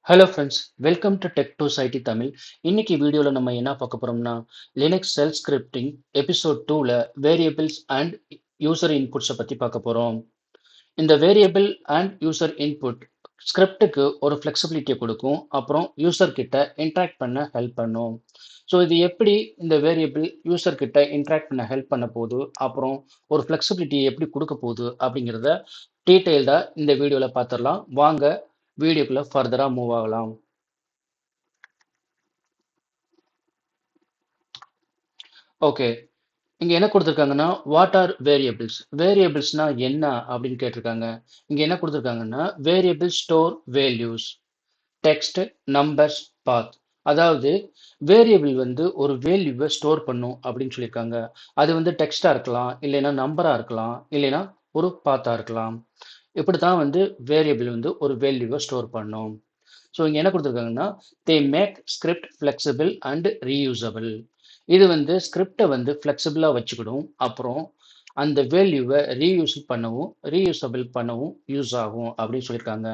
Hello friends, welcome to Tech to City Tamil. இன்னைக்கு வீடியோவில் நம்ம என்ன பார்க்க போறோம்னா லினக்ஸ் செல் ஸ்கிரிப்டிங் எபிசோட் 2ல வேரியபிள்ஸ் அண்ட் யூசர் இன்புட்ஸை பற்றி பார்க்க போகிறோம். இந்த வேரியபிள் அண்ட் யூசர் இன்புட் ஸ்கிரிப்டுக்கு ஒரு ஃப்ளெக்சிபிலிட்டியை கொடுக்கும், அப்புறம் யூசர் கிட்ட இன்ட்ராக்ட் பண்ண ஹெல்ப் பண்ணும். ஸோ இது எப்படி இந்த வேரியபிள் யூசர் கிட்ட இன்ட்ராக்ட் பண்ண ஹெல்ப் பண்ண போகுது, அப்புறம் ஒரு ஃப்ளெக்சிபிலிட்டியை எப்படி கொடுக்க போகுது அப்படிங்கிறத டீட்டெயில்டாக இந்த வீடியோவில் பார்த்துடலாம். வாங்க வீடியோக்குள்ள ஃபர்தராக மூவ் ஆகலாம். ஓகே, இங்க என்ன கொடுத்துருக்காங்கன்னா வாட் ஆர் வேரியபிள்ஸ். வேரியபிள்ஸ்னா என்ன அப்படின்னு கேட்டிருக்காங்க. இங்க என்ன கொடுத்துருக்காங்கன்னா variable store values, text, numbers, path. அதாவது வேரியபிள் வந்து ஒரு வேல்யூவை ஸ்டோர் பண்ணும் அப்படின்னு சொல்லியிருக்காங்க. அது வந்து டெக்ஸ்டா இருக்கலாம், இல்லைன்னா நம்பரா இருக்கலாம், இல்லைன்னா ஒரு பாத்தா இருக்கலாம். இப்படி தான் வந்து வேரியபிள் வந்து ஒரு வேல்யூவை ஸ்டோர் பண்ணும். ஸோ இங்கே என்ன கொடுத்துருக்காங்கன்னா they make script flexible and reusable. இது வந்து ஸ்கிரிப்டை வந்து ஃப்ளெக்சிபிளாக வச்சுக்கிடும், அப்புறம் அந்த வேல்யூவை ரீயூசபிள் பண்ணவும் யூஸ் ஆகும் அப்படின்னு சொல்லியிருக்காங்க.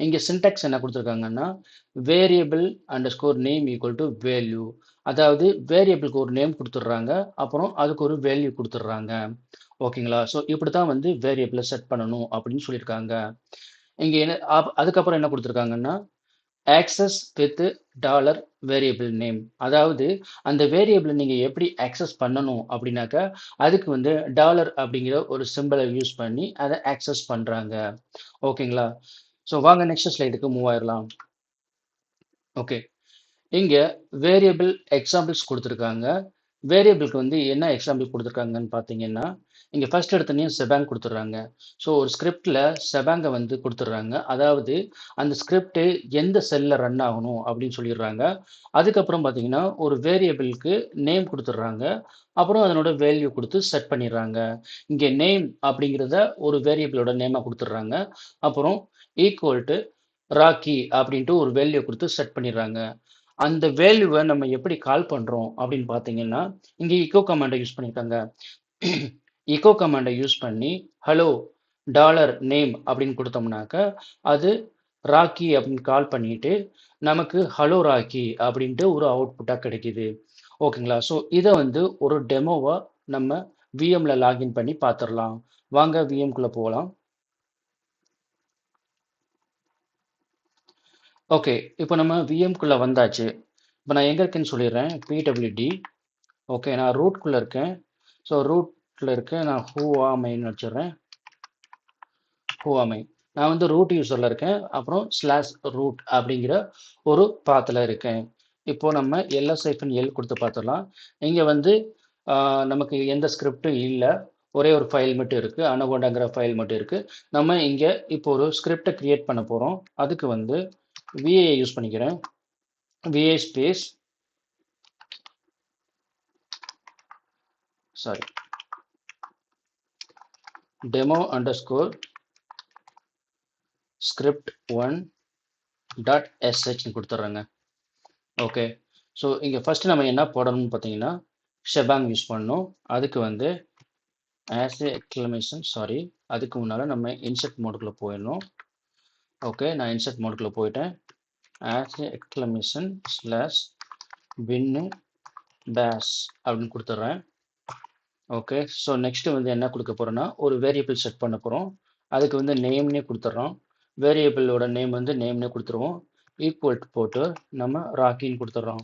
இங்கே சின்டாக்ஸ் என்ன கொடுத்துருக்காங்கன்னா variable under score name equal to value. அதாவது வேரியபிளுக்கு ஒரு நேம் கொடுத்துட்றாங்க, அப்புறம் அதுக்கு ஒரு வேல்யூ கொடுத்துட்றாங்க. ஓகேங்களா? ஸோ இப்படி தான் வந்து வேரியபிளை செட் பண்ணணும் அப்படின்னு சொல்லியிருக்காங்க. இங்கே என்ன அதுக்கப்புறம் என்ன கொடுத்துருக்காங்கன்னா access with dollar variable name. அதாவது அந்த வேரியபிளை நீங்கள் எப்படி ஆக்சஸ் பண்ணணும் அப்படின்னாக்கா அதுக்கு வந்து டாலர் அப்படிங்கிற ஒரு சிம்பிளை யூஸ் பண்ணி அதை ஆக்சஸ் பண்ணுறாங்க. ஓகேங்களா? ஸோ வாங்க நெக்ஸ்ட் ஸ்லைடுக்கு மூவ் ஆயிடலாம். ஓகே, இங்கே வேரியபிள் எக்ஸாம்பிள்ஸ் கொடுத்துருக்காங்க. வேரியபிளுக்கு வந்து என்ன எக்ஸாம்பிள் கொடுத்துருக்காங்கன்னு பார்த்தீங்கன்னா இங்கே ஃபர்ஸ்ட் எடுத்தோன்னே செபாங் கொடுத்துட்றாங்க. ஸோ ஒரு ஸ்கிரிப்டில் செபாங்கை வந்து கொடுத்துட்றாங்க. அதாவது அந்த ஸ்கிரிப்ட் எந்த செல்லில் ரன் ஆகணும் அப்படின்னு சொல்லிடுறாங்க. அதுக்கப்புறம் பார்த்தீங்கன்னா ஒரு வேரியபிளுக்கு நேம் கொடுத்துட்றாங்க, அப்புறம் அதனோட வேல்யூ கொடுத்து செட் பண்ணிடுறாங்க. இங்கே நேம் அப்படிங்கிறத ஒரு வேரியபிளோட நேமாக கொடுத்துட்றாங்க, அப்புறம் ஈக்குவல் டு ராக்கி அப்படின்ட்டு ஒரு வேல்யூ கொடுத்து செட் பண்ணிடுறாங்க. அந்த வேல்யூவை நம்ம எப்படி கால் பண்றோம் அப்படின்னு பார்த்தீங்கன்னா இங்கே இக்கோ கமாண்டை யூஸ் பண்ணியிருக்காங்க. இக்கோ கமாண்டை யூஸ் பண்ணி ஹலோ டாலர் நேம் அப்படின்னு கொடுத்தோம்னாக்க அது ராக்கி அப்படின்னு கால் பண்ணிட்டு நமக்கு ஹலோ ராக்கி அப்படின்ட்டு ஒரு அவுட்புட்டாக கிடைக்குது. ஓகேங்களா? ஸோ இதை வந்து ஒரு டெமோவா நம்ம விஎம்ல லாகின் பண்ணி பார்த்துடலாம். வாங்க விஎம்குள்ளே போகலாம். ஓகே, இப்போ நம்ம விஎம்குள்ளே வந்தாச்சு. இப்போ நான் எங்கே இருக்கேன்னு சொல்லிடுறேன். பிடபிள்யூடி. ஓகே, நான் ரூட்குள்ளே இருக்கேன். ஸோ ரூட்டில் இருக்கேன். நான் ஹூஆமைன்னு வச்சிடுறேன். ஹூஆமை. நான் வந்து ரூட் யூஸரில் இருக்கேன், அப்புறம் ஸ்லாஷ் ரூட் அப்படிங்கிற ஒரு பாத்தில் இருக்கேன். இப்போ நம்ம எல் கொடுத்து பார்த்துடலாம். இங்கே வந்து நமக்கு எந்த ஸ்கிரிப்டும் இல்லை, ஒரே ஒரு ஃபைல் மட்டும் இருக்குது, அனகோண்டாங்கிற ஃபைல் மட்டும் இருக்குது. நம்ம இங்கே இப்போ ஒரு ஸ்கிரிப்டை கிரியேட் பண்ண போகிறோம். அதுக்கு வந்து விஏ யூஸ் பண்ணிக்கிறேன். Vi space sorry demo underscore script 1.sh கொடுத்துட்றேங்க. ஓகே, ஸோ இங்கே ஃபர்ஸ்ட் நம்ம என்ன போடணும்னு பார்த்தீங்கன்னா ஷெபாங் யூஸ் பண்ணணும். அதுக்கு வந்து ஆஸ் ஏ எக்ஸ்க்ளமேஷன் சாரி அதுக்கு முன்னால் நம்ம இன்செர்ட் மோடுக்குள்ளே போயிடணும். ஓகே, நான் இன்செர்ட் மோடுக்குள்ளே போயிட்டேன். ஆஸ் ஏ எக்ஸ்க்ளமேஷன் ஸ்லாஷ் பின்னு பேஷ் அப்படின்னு கொடுத்துட்றேன். ஓகே, ஸோ நெக்ஸ்ட் வந்து என்ன கொடுக்க போகிறோன்னா ஒரு வேரியபிள் செட் பண்ண போகிறோம். அதுக்கு வந்து நேம்னே கொடுத்துட்றோம். வேரியபிளோட நேம் வந்து நேம்னே கொடுத்துருவோம். ஈக்குவல் போட்டு நம்ம ராக்கின்னு கொடுத்துட்றோம்.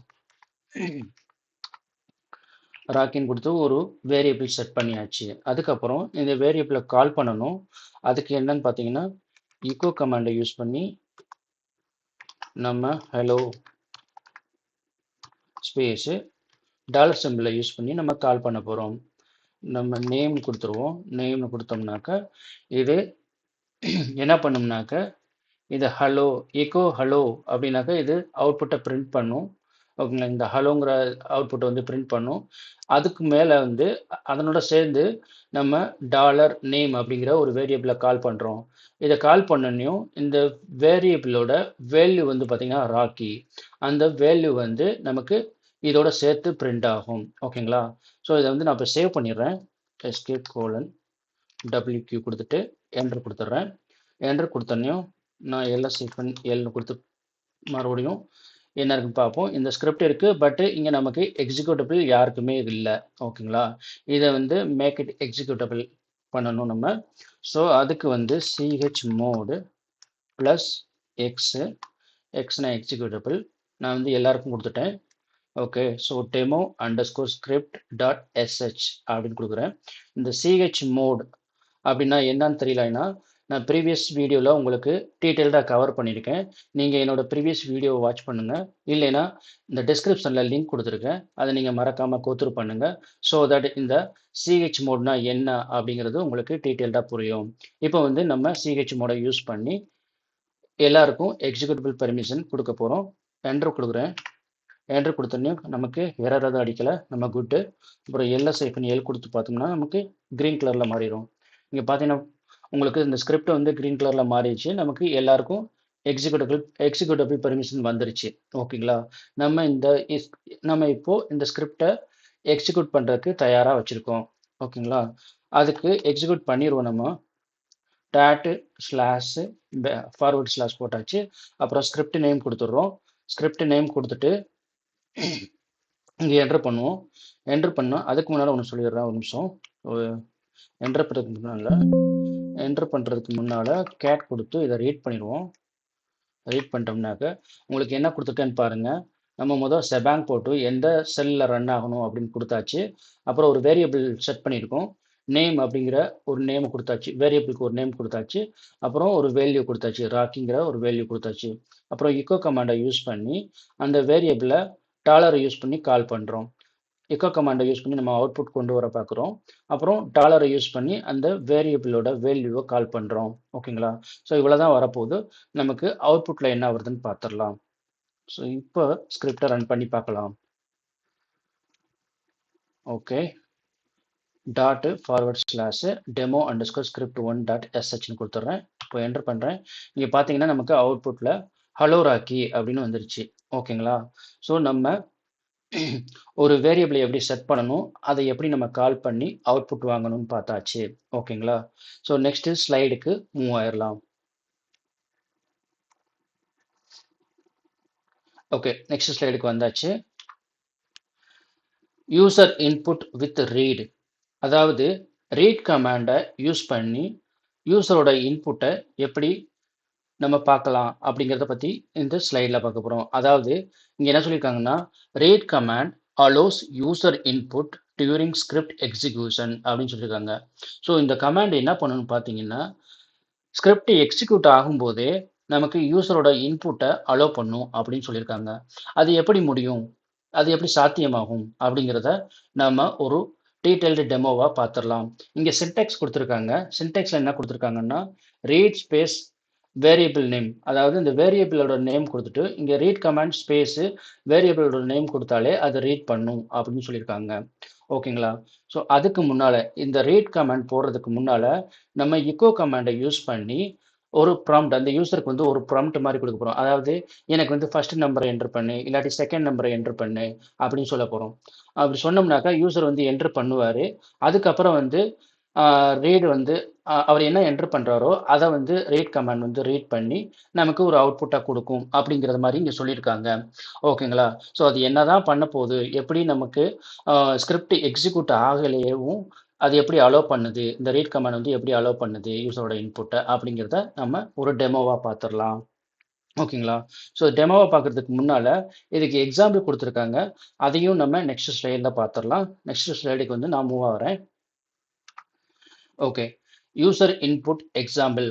ராக்கின்னு கொடுத்து ஒரு வேரியபிள் செட் பண்ணியாச்சு. அதுக்கப்புறம் இந்த வேரியபிளை கால் பண்ணணும். அதுக்கு என்னன்னு பார்த்தீங்கன்னா இக்கோ கமாண்டை யூஸ் பண்ணி நம்ம ஹலோ ஸ்பேஸு டாலர் சிம்பிளை யூஸ் பண்ணி நம்ம கால் பண்ண போகிறோம். நம்ம நேம் கொடுத்துருவோம். நேம்னு கொடுத்தோம்னாக்க இது என்ன பண்ணும்னாக்க இது ஹலோ எக்கோ ஹலோ அப்படின்னாக்கா இது அவுட்புட்டை பிரிண்ட் பண்ணும். ஓகேங்களா? இந்த ஹலோங்கிற அவுட்புட்டை வந்து பிரிண்ட் பண்ணும். அதுக்கு மேலே வந்து அதனோட சேர்ந்து நம்ம டாலர் நேம் அப்படிங்கிற ஒரு வேரியபிளை கால் பண்ணுறோம். இதை கால் பண்ணனையும் இந்த வேரியபிளோட வேல்யூ வந்து பார்த்திங்கன்னா ராக்கி. அந்த வேல்யூ வந்து நமக்கு இதோட சேர்த்து பிரிண்ட் ஆகும். ஓகேங்களா? ஸோ இதை வந்து நான் இப்போ சேவ் பண்ணிடுறேன். escape:\WQ கொடுத்துட்டு என்டர் கொடுத்துட்றேன். என்டர் கொடுத்தோன்னையும் நான் எல்னு கொடுத்து மறுபடியும் என்ன இருக்குன்னு பார்ப்போம். இந்த ஸ்கிரிப்ட் இருக்கு. பட் இங்க நமக்கு எக்ஸிக்யூட்டபிள் யாருக்குமே இல்ல. ஓகேங்களா? இத வந்து மேக் இட் எக்ஸிக்யூட்டபிள் பண்ணணும் நம்ம. ஸோ அதுக்கு வந்து chmod பிளஸ் எக்ஸ், எக்ஸ்னா எக்ஸிக்யூட்டபிள். நான் வந்து எல்லாருக்கும் கொடுத்துட்டேன். Okay. So demo underscore script dot S H அப்படின்னு கொடுக்குறேன். இந்த chmod அப்படின்னா என்னன்னு தெரியலனா, நான் ப்ரீவியஸ் வீடியோவில் உங்களுக்கு டீட்டெயில்டாக கவர் பண்ணியிருக்கேன். நீங்கள் என்னோட ப்ரீவியஸ் வீடியோவை வாட்ச் பண்ணுங்கள். இல்லைன்னா இந்த டிஸ்கிரிப்ஷனில் லிங்க் கொடுத்துருக்கேன். அதை நீங்கள் மறக்காமல் கோத்ரூ பண்ணுங்கள். ஸோ தட் இந்த சிஹெச் மோட்னா என்ன அப்படிங்கிறது உங்களுக்கு டீட்டெயில்டாக புரியும். இப்போ வந்து நம்ம சிஹெச் மோடை யூஸ் பண்ணி எல்லாருக்கும் எக்ஸிக்யூட்டிபிள் பெர்மிஷன் கொடுக்க போகிறோம். என்டர் கொடுக்குறேன். என்டர் கொடுத்தோன்னே நமக்கு எரர் எதுவும் அடிக்கலை, நம்ம குட்டு. அப்புறம் எல் கொடுத்து பார்த்தோம்னா நமக்கு க்ரீன் கலரில் மாறிடும். இங்கே பார்த்தீங்கன்னா உங்களுக்கு இந்த ஸ்கிரிப்ட் வந்து க்ரீன் கலரில் மாறிடுச்சு. நமக்கு எல்லாருக்கும் எக்ஸிக்யூட்டிபிள் பெர்மிஷன் வந்துருச்சு. ஓகேங்களா? நம்ம நம்ம இப்போ இந்த ஸ்கிரிப்டை எக்ஸிக்யூட் பண்ணுறதுக்கு தயாராக வச்சுருக்கோம். ஓகேங்களா? அதுக்கு எக்ஸிக்யூட் பண்ணிடுவோம் நம்ம. டாட்டு ஸ்லாஷ் ஃபார்வர்ட் ஸ்லாஷ் போட்டாச்சு. அப்புறம் ஸ்கிரிப்ட் நேம் கொடுத்துட்றோம். ஸ்கிரிப்ட் நேம் கொடுத்துட்டு இங்கே என்டர் பண்ணுவோம். என்டர் பண்ணால் அதுக்கு முன்னால் ஒன்று சொல்லிடுறேன், ஒரு நிமிஷம். என்டர் பண்ணுறதுக்கு முன்னால் கேட் கொடுத்து இதை ரீட் பண்ணிடுவோம். ரீட் பண்ணிட்டோம்னாக்க உங்களுக்கு என்ன கொடுத்துருக்கேன்னு பாருங்கள். நம்ம முதல் செபாங் போட்டு எந்த செல்லில் ரன் ஆகணும் அப்படின்னு கொடுத்தாச்சு. அப்புறம் ஒரு வேரியபிள் செட் பண்ணியிருக்கோம். நேம் அப்படிங்கிற ஒரு நேம் கொடுத்தாச்சு. வேரியபிளுக்கு ஒரு நேம் கொடுத்தாச்சு. அப்புறம் ஒரு வேல்யூ கொடுத்தாச்சு. ராக்கிங்கிற ஒரு வேல்யூ கொடுத்தாச்சு. அப்புறம் இக்கோ கமாண்டை யூஸ் பண்ணி அந்த வேரியபிளை டாலரை யூஸ் பண்ணி கால் பண்ணுறோம். எக்கோ கமாண்டை யூஸ் பண்ணி நம்ம அவுட்புட் கொண்டு வர பார்க்குறோம். அப்புறம் டாலரை யூஸ் பண்ணி அந்த வேரியபிளோட வேல்யூவை கால் பண்ணுறோம். ஓகேங்களா? ஸோ இவ்வளோ தான் வரப்போகுது. நமக்கு அவுட்புட்டில் என்ன வருதுன்னு பார்த்துடலாம். ஸோ இப்போ ஸ்கிரிப்டை ரன் பண்ணி பார்க்கலாம். Okay. Dot forward slash demo underscore script 1 dot எஸ்ஹெச்னு கொடுத்துட்றேன். இப்போ என்டர் பண்ணுறேன். இங்கே பார்த்தீங்கன்னா நமக்கு அவுட்புட்டில் ஹலோ ராக்கி அப்படின்னு வந்துருச்சு. ஓகேங்களா? ஸோ நம்ம ஒரு வேரியபிளை எப்படி செட் பண்ணணும், அதை எப்படி நம்ம கால் பண்ணி அவுட்புட் வாங்கணும்னு பார்த்தாச்சு. ஓகேங்களா? ஸோ நெக்ஸ்ட் ஸ்லைடுக்கு மூவ் ஆயிடலாம். ஓகே, நெக்ஸ்ட் ஸ்லைடுக்கு வந்தாச்சு. யூசர் இன்புட் வித் ரீட், அதாவது ரீட் கமாண்டை யூஸ் பண்ணி யூசரோட இன்புட்டை எப்படி நம்ம பார்க்கலாம் அப்படிங்கிறத பற்றி இந்த ஸ்லைடில் பார்க்க போகிறோம். அதாவது இங்கே என்ன சொல்லியிருக்காங்கன்னா, read command allows user input during script execution அப்படின்னு சொல்லியிருக்காங்க. ஸோ இந்த கமாண்ட் என்ன பண்ணணும்னு பார்த்தீங்கன்னா, ஸ்கிரிப்ட் எக்ஸிக்யூட் ஆகும்போதே நமக்கு யூசரோட இன்புட்டை அலோ பண்ணும் அப்படின்னு சொல்லியிருக்காங்க. அது எப்படி முடியும், அது எப்படி சாத்தியமாகும் அப்படிங்கிறத நம்ம ஒரு டீட்டெயில்டு டெமோவாக பார்த்துடலாம். இங்கே சின்டெக்ஸ் கொடுத்துருக்காங்க. சின்டெக்ஸில் என்ன கொடுத்துருக்காங்கன்னா, ரீட் ஸ்பேஸ் வேரியபிள் நேம், அதாவது இந்த வேரியபிளோட நேம் கொடுத்துட்டு இங்கே ரீட் கமாண்ட் ஸ்பேஸு வேரியபிளோட நேம் கொடுத்தாலே அது ரீட் பண்ணும் அப்படின்னு சொல்லியிருக்காங்க. ஓகேங்களா? ஸோ அதுக்கு முன்னால் இந்த ரீட் கமாண்ட் போடுறதுக்கு முன்னால் நம்ம இக்கோ கமாண்டை யூஸ் பண்ணி ஒரு ப்ராம்ப்ட் அந்த யூசருக்கு வந்து ஒரு ப்ராம்ப்ட் மாதிரி கொடுக்க போகிறோம். அதாவது எனக்கு வந்து ஃபர்ஸ்ட் நம்பரை என்டர் பண்ணு, இல்லாட்டி செகண்ட் நம்பரை என்டர் பண்ணு அப்படின்னு சொல்ல போகிறோம். அப்படி சொன்னோம்னாக்கா யூசர் வந்து என்டர் பண்ணுவார். அதுக்கப்புறம் வந்து ரீட் வந்து அவர் என்ன என்டர் பண்ணுறாரோ அதை வந்து ரீட் கமாண்ட் வந்து ரீட் பண்ணி நமக்கு ஒரு அவுட்புட்டாக கொடுக்கும் அப்படிங்கிறது மாதிரி இங்கே சொல்லியிருக்காங்க. ஓகேங்களா? ஸோ அது என்ன தான் பண்ண போகுது, எப்படி நமக்கு ஸ்கிரிப்ட் எக்ஸிக்யூட் ஆகலையேவும் அது எப்படி அலோவ் பண்ணுது, இந்த ரீட் கமாண்ட் வந்து எப்படி அலோவ் பண்ணுது யூஸரோட இன்புட்டை அப்படிங்கிறத நம்ம ஒரு டெமோவாக பார்த்துடலாம். ஓகேங்களா? ஸோ டெமோவை பார்க்குறதுக்கு முன்னால் இதுக்கு எக்ஸாம்பிள் கொடுத்துருக்காங்க. அதையும் நம்ம நெக்ஸ்ட் ஸ்லைடில் பார்த்துடலாம். நெக்ஸ்ட் ஸ்லைடுக்கு வந்து நான் மூவ் ஆகிறேன். Okay, user input example.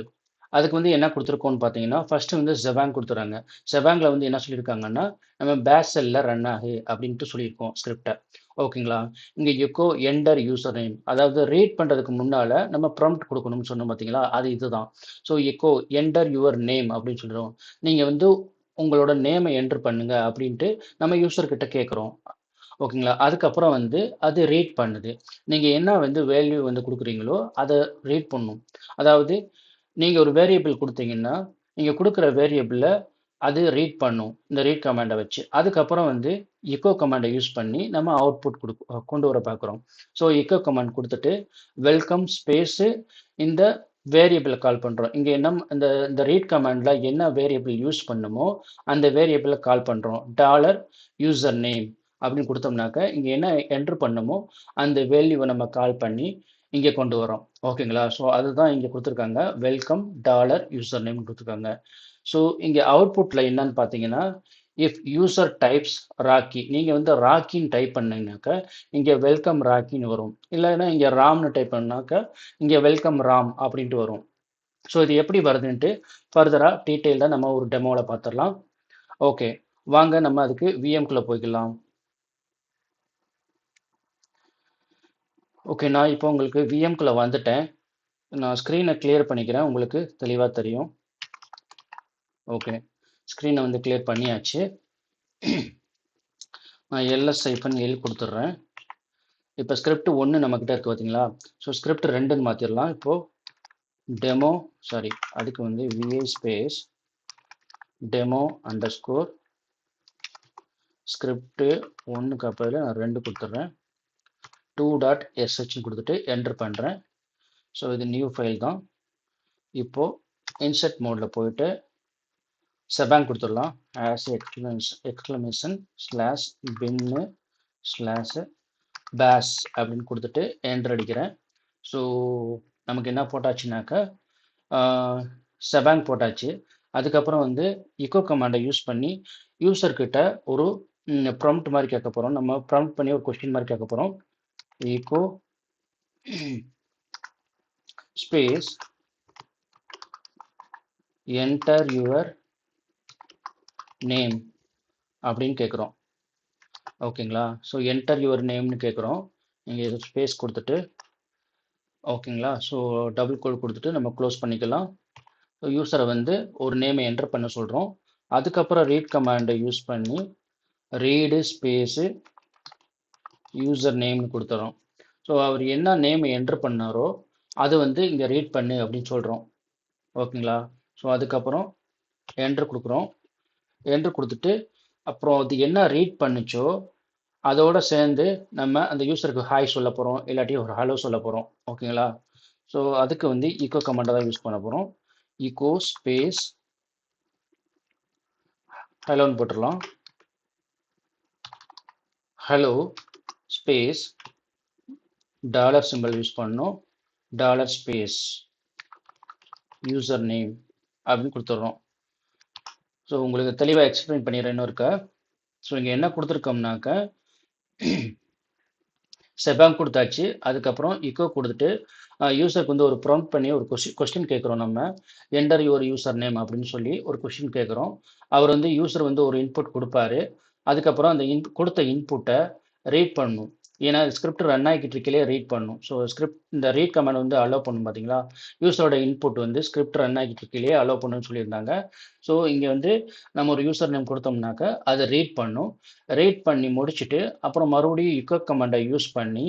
அதுக்கு வந்து என்ன கொடுத்துருக்கோம்னு பார்த்தீங்கன்னா, ஃபர்ஸ்ட் வந்து ஜெபாங் கொடுத்துறாங்க. ஜெபாங்கில் வந்து என்ன சொல்லியிருக்காங்கன்னா, நம்ம பேஷ் செல்லில் ரன் ஆகு அப்படின்ட்டு சொல்லியிருக்கோம் ஸ்கிரிப்டை. ஓகேங்களா? இங்கே எக்கோ என்டர் யூசர் நேம், அதாவது ரீட் பண்ணுறதுக்கு முன்னால் நம்ம ப்ராம்ப்ட் கொடுக்கணும்னு சொன்னோம் பார்த்தீங்களா, அது இதுதான். So echo enter your name அப்படின்னு சொல்லிடுவோம். நீங்கள் வந்து உங்களோட நேமை என்டர் பண்ணுங்க அப்படின்ட்டு நம்ம யூசர்கிட்ட கேட்குறோம். ஓகேங்களா? அதுக்கப்புறம் வந்து அது ரீட் பண்ணுது. நீங்கள் என்ன வந்து வேல்யூ வந்து கொடுக்குறீங்களோ அதை ரீட் பண்ணும். அதாவது நீங்கள் ஒரு வேரியபிள் கொடுத்தீங்கன்னா, நீங்கள் கொடுக்குற வேரியபிளை அது ரீட் பண்ணும், இந்த ரீட் கமாண்டை வச்சு. அதுக்கப்புறம் வந்து எக்கோ கமாண்டை யூஸ் பண்ணி நம்ம அவுட்புட் கொண்டு வர பார்க்குறோம். ஸோ எக்கோ கமாண்ட் கொடுத்துட்டு வெல்கம் ஸ்பேஸு இந்த வேரியபிள கால் பண்றோம். இங்க என்ன இந்த இந்த ரீட் கமாண்ட்ல என்ன வேரியபிள் யூஸ் பண்ணுமோ, அந்த வேரியபிள கால் பண்றோம். டாலர் யூசர் நேம் அப்படின்னு குடுத்தோம்னாக்க, இங்க என்ன என்டர் பண்ணுமோ, அந்த வேல்யூவ நம்ம கால் பண்ணி இங்க கொண்டு வரோம். ஓகேங்களா? ஸோ அதுதான் இங்க குடுத்துருக்காங்க. வெல்கம் டாலர் யூசர் நேம்னு குடுத்துருக்காங்க. ஸோ இங்க அவுட்புட்ல என்னன்னு பார்த்தீங்கன்னா, இஃப் யூசர் டைப்ஸ் ராக்கி நீங்க வந்து ராக்கின்னு டைப் பண்ணீங்கனாக்க, இங்க வெல்கம் ராக்கின்னு வரும். இல்லன்னா இங்க ராம்னு டைப் பண்ணாக்க, இங்க வெல்கம் ராம் அப்படின்ட்டு வரும். ஸோ இது எப்படி வருதுன்ட்டு ஃபர்தரா டீட்டெயில்டா நம்ம ஒரு டெமோல பார்த்துடலாம். ஓகே. வாங்க நம்ம அதுக்கு விஎம்குள்ள போய்க்கலாம். ஓகே. நான் இப்போ உங்களுக்கு விஎம்குள்ள வந்துட்டேன். நான் ஸ்க்ரீனை கிளியர் பண்ணிக்கிறேன். உங்களுக்கு தெளிவா தெரியும். ஓகே. ஸ்க்ரீனை வந்து கிளியர் பண்ணியாச்சு. நான் ls-l கொடுத்துட்றேன். இப்போ ஸ்கிரிப்ட் 1 நம்மக்கிட்ட இருக்கு பார்த்தீங்களா? ஸோ ஸ்கிரிப்ட் 2ன்னு மாற்றிடலாம். இப்போ டெமோ சாரி அதுக்கு வந்து vi space demo underscore script 1க்கு அப்புறம் நான் 2 கொடுத்துட்றேன். 2.sh கொடுத்துட்டு என்டர் பண்ணுறேன். ஸோ இது நியூ ஃபைல் தான். இப்போ இன்சர்ட் மோடில் போயிட்டு செபாங் கொடுத்துடலாம். ஆஸ் எக்ஸ்க்ளமேஷன் ஸ்லாஷ் பின்னு ஸ்லாஷ் பேஸ் அப்படின்னு கொடுத்துட்டு என்டர் அடிக்கிறேன். ஸோ நமக்கு என்ன போட்டாச்சுனாக்கா செபாங் போட்டாச்சு. அதுக்கப்புறம் வந்து இக்கோ கமாண்டை யூஸ் பண்ணி யூசர்கிட்ட ஒரு ப்ராம்ப்ட் மாதிரி கேட்க போகிறோம். நம்ம ப்ராம்ப்ட் பண்ணி ஒரு கொஸ்டின் மாதிரி கேட்க போகிறோம். echo space enter your name அப்படின்னு கேட்குறோம். ஓகேங்களா? ஸோ என்டர் யுவர் நேம்னு கேட்குறோம். இங்கே இது ஸ்பேஸ் கொடுத்துட்டு ஓகேங்களா? ஸோ டபுள் கோட் கொடுத்துட்டு நம்ம க்ளோஸ் பண்ணிக்கலாம். யூசரை வந்து ஒரு நேமை என்டர் பண்ண சொல்கிறோம். அதுக்கப்புறம் ரீட் கமாண்டை யூஸ் பண்ணி ரீடு ஸ்பேஸு யூசர் நேம்னு கொடுத்துறோம். ஸோ அவர் என்ன நேமை என்டர் பண்ணாரோ அது வந்து இங்கே ரீட் பண்ணு அப்படின்னு சொல்கிறோம். ஓகேங்களா? ஸோ அதுக்கப்புறம் என்டர் கொடுக்குறோம். என்டர் கொடுத்துட்டு அப்புறம் அது என்ன ரீட் பண்ணுச்சோ அதோட சேர்ந்து நம்ம அந்த யூசருக்கு ஹாய் சொல்ல போகிறோம், இல்லாட்டி ஒரு ஹலோ சொல்ல போகிறோம். ஓகேங்களா? ஸோ அதுக்கு வந்து ஈக்கோ கமாண்டை தான் யூஸ் பண்ண போகிறோம். ஈக்கோ ஸ்பேஸ் ஹலோன்னு போட்டுடலாம். Hello space dollar simple use பண்ணணும். டாலர் ஸ்பேஸ் யூசர் நேம் அப்படின்னு கொடுத்துட்றோம். ஸோ உங்களுக்கு தெளிவாக எக்ஸ்பிளைன் பண்ணிடுறேன் இன்னொருக்கா. ஸோ இங்கே என்ன கொடுத்துருக்கோம்னாக்க செபாங் கொடுத்தாச்சு. அதுக்கப்புறம் இக்கோ கொடுத்துட்டு யூசருக்கு வந்து ஒரு ப்ராம்ப்ட் பண்ணி ஒரு கொஸ்டின் கேட்குறோம். நம்ம என்டர் யுவர் யூசர் நேம் அப்படின்னு சொல்லி ஒரு கொஸ்டின் கேட்குறோம். அவர் வந்து யூசர் வந்து ஒரு இன்புட் கொடுப்பாரு. அதுக்கப்புறம் அந்த கொடுத்த இன்புட்டை ரீட் பண்ணணும். ஏன்னா ஸ்கிரிப்ட் ரன் ஆகிக்கிட்டு இருக்கையிலே ரீட் பண்ணும். ஸோ ஸ்கிரிப்ட் இந்த ரீட் கமாண்ட் வந்து அலோவ் பண்ணும் பார்த்தீங்களா? யூசரோட இன்புட் வந்து ஸ்கிரிப்ட் ரன் ஆகிட்டு இருக்கையிலே அலோவ் பண்ணுன்னு சொல்லியிருந்தாங்க. ஸோ இங்கே வந்து நம்ம ஒரு யூசர் நேம் கொடுத்தோம்னாக்க அதை ரீட் பண்ணும். ரீட் பண்ணி முடிச்சுட்டு அப்புறம் மறுபடியும் இக்கோ கமாண்டை யூஸ் பண்ணி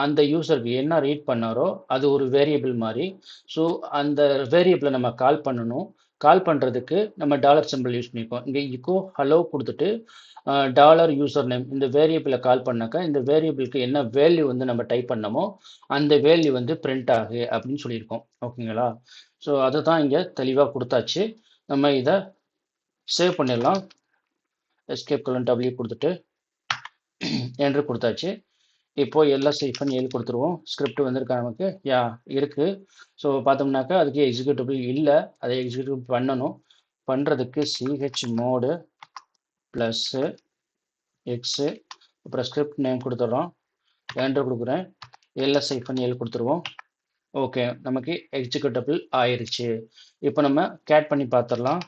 அந்த யூசருக்கு என்ன ரீட் பண்ணாரோ அது ஒரு வேரியபிள் மாதிரி. ஸோ அந்த வேரியபிளை நம்ம கால் பண்ணணும். கால் பண்ணுறதுக்கு நம்ம டாலர் சிம்பிள் யூஸ் பண்ணியிருக்கோம். இங்கே இக்கோ ஹலோ கொடுத்துட்டு டாலர் யூசர் நேம் இந்த வேரியபிளை கால் பண்ணாக்கா இந்த வேரியபிளுக்கு என்ன வேல்யூ வந்து நம்ம டைப் பண்ணமோ அந்த வேல்யூ வந்து பிரிண்ட் ஆகு அப்படின்னு சொல்லியிருக்கோம். ஓகேங்களா? ஸோ அதை தான் இங்கே தெளிவாக கொடுத்தாச்சு. நம்ம இதை சேவ் பண்ணிடலாம். எஸ்கேப் கலன் டபிள்யூ கொடுத்துட்டு என்ட்ரு கொடுத்தாச்சு. இப்போ ls-l கொடுத்துருவோம். ஸ்கிரிப்ட் வந்திருக்கா நமக்கு? யா இருக்கு. ஸோ பார்த்தோம்னாக்கா அதுக்கு எக்ஸிக்யூட்டபிள் இல்லை. அதை எக்ஸிக்யூட் பண்ணணும். பண்ணுறதுக்கு chmod ப்ளஸ் எக்ஸு அப்புறம் ஸ்கிரிப்ட் நேம் கொடுத்துட்றோம். என்டர் கொடுக்குறேன். ls-l கொடுத்துருவோம். ஓகே. நமக்கு எக்ஸிக்யூட்டபிள் ஆயிருச்சு. இப்போ நம்ம கேட் பண்ணி பார்த்துடலாம்.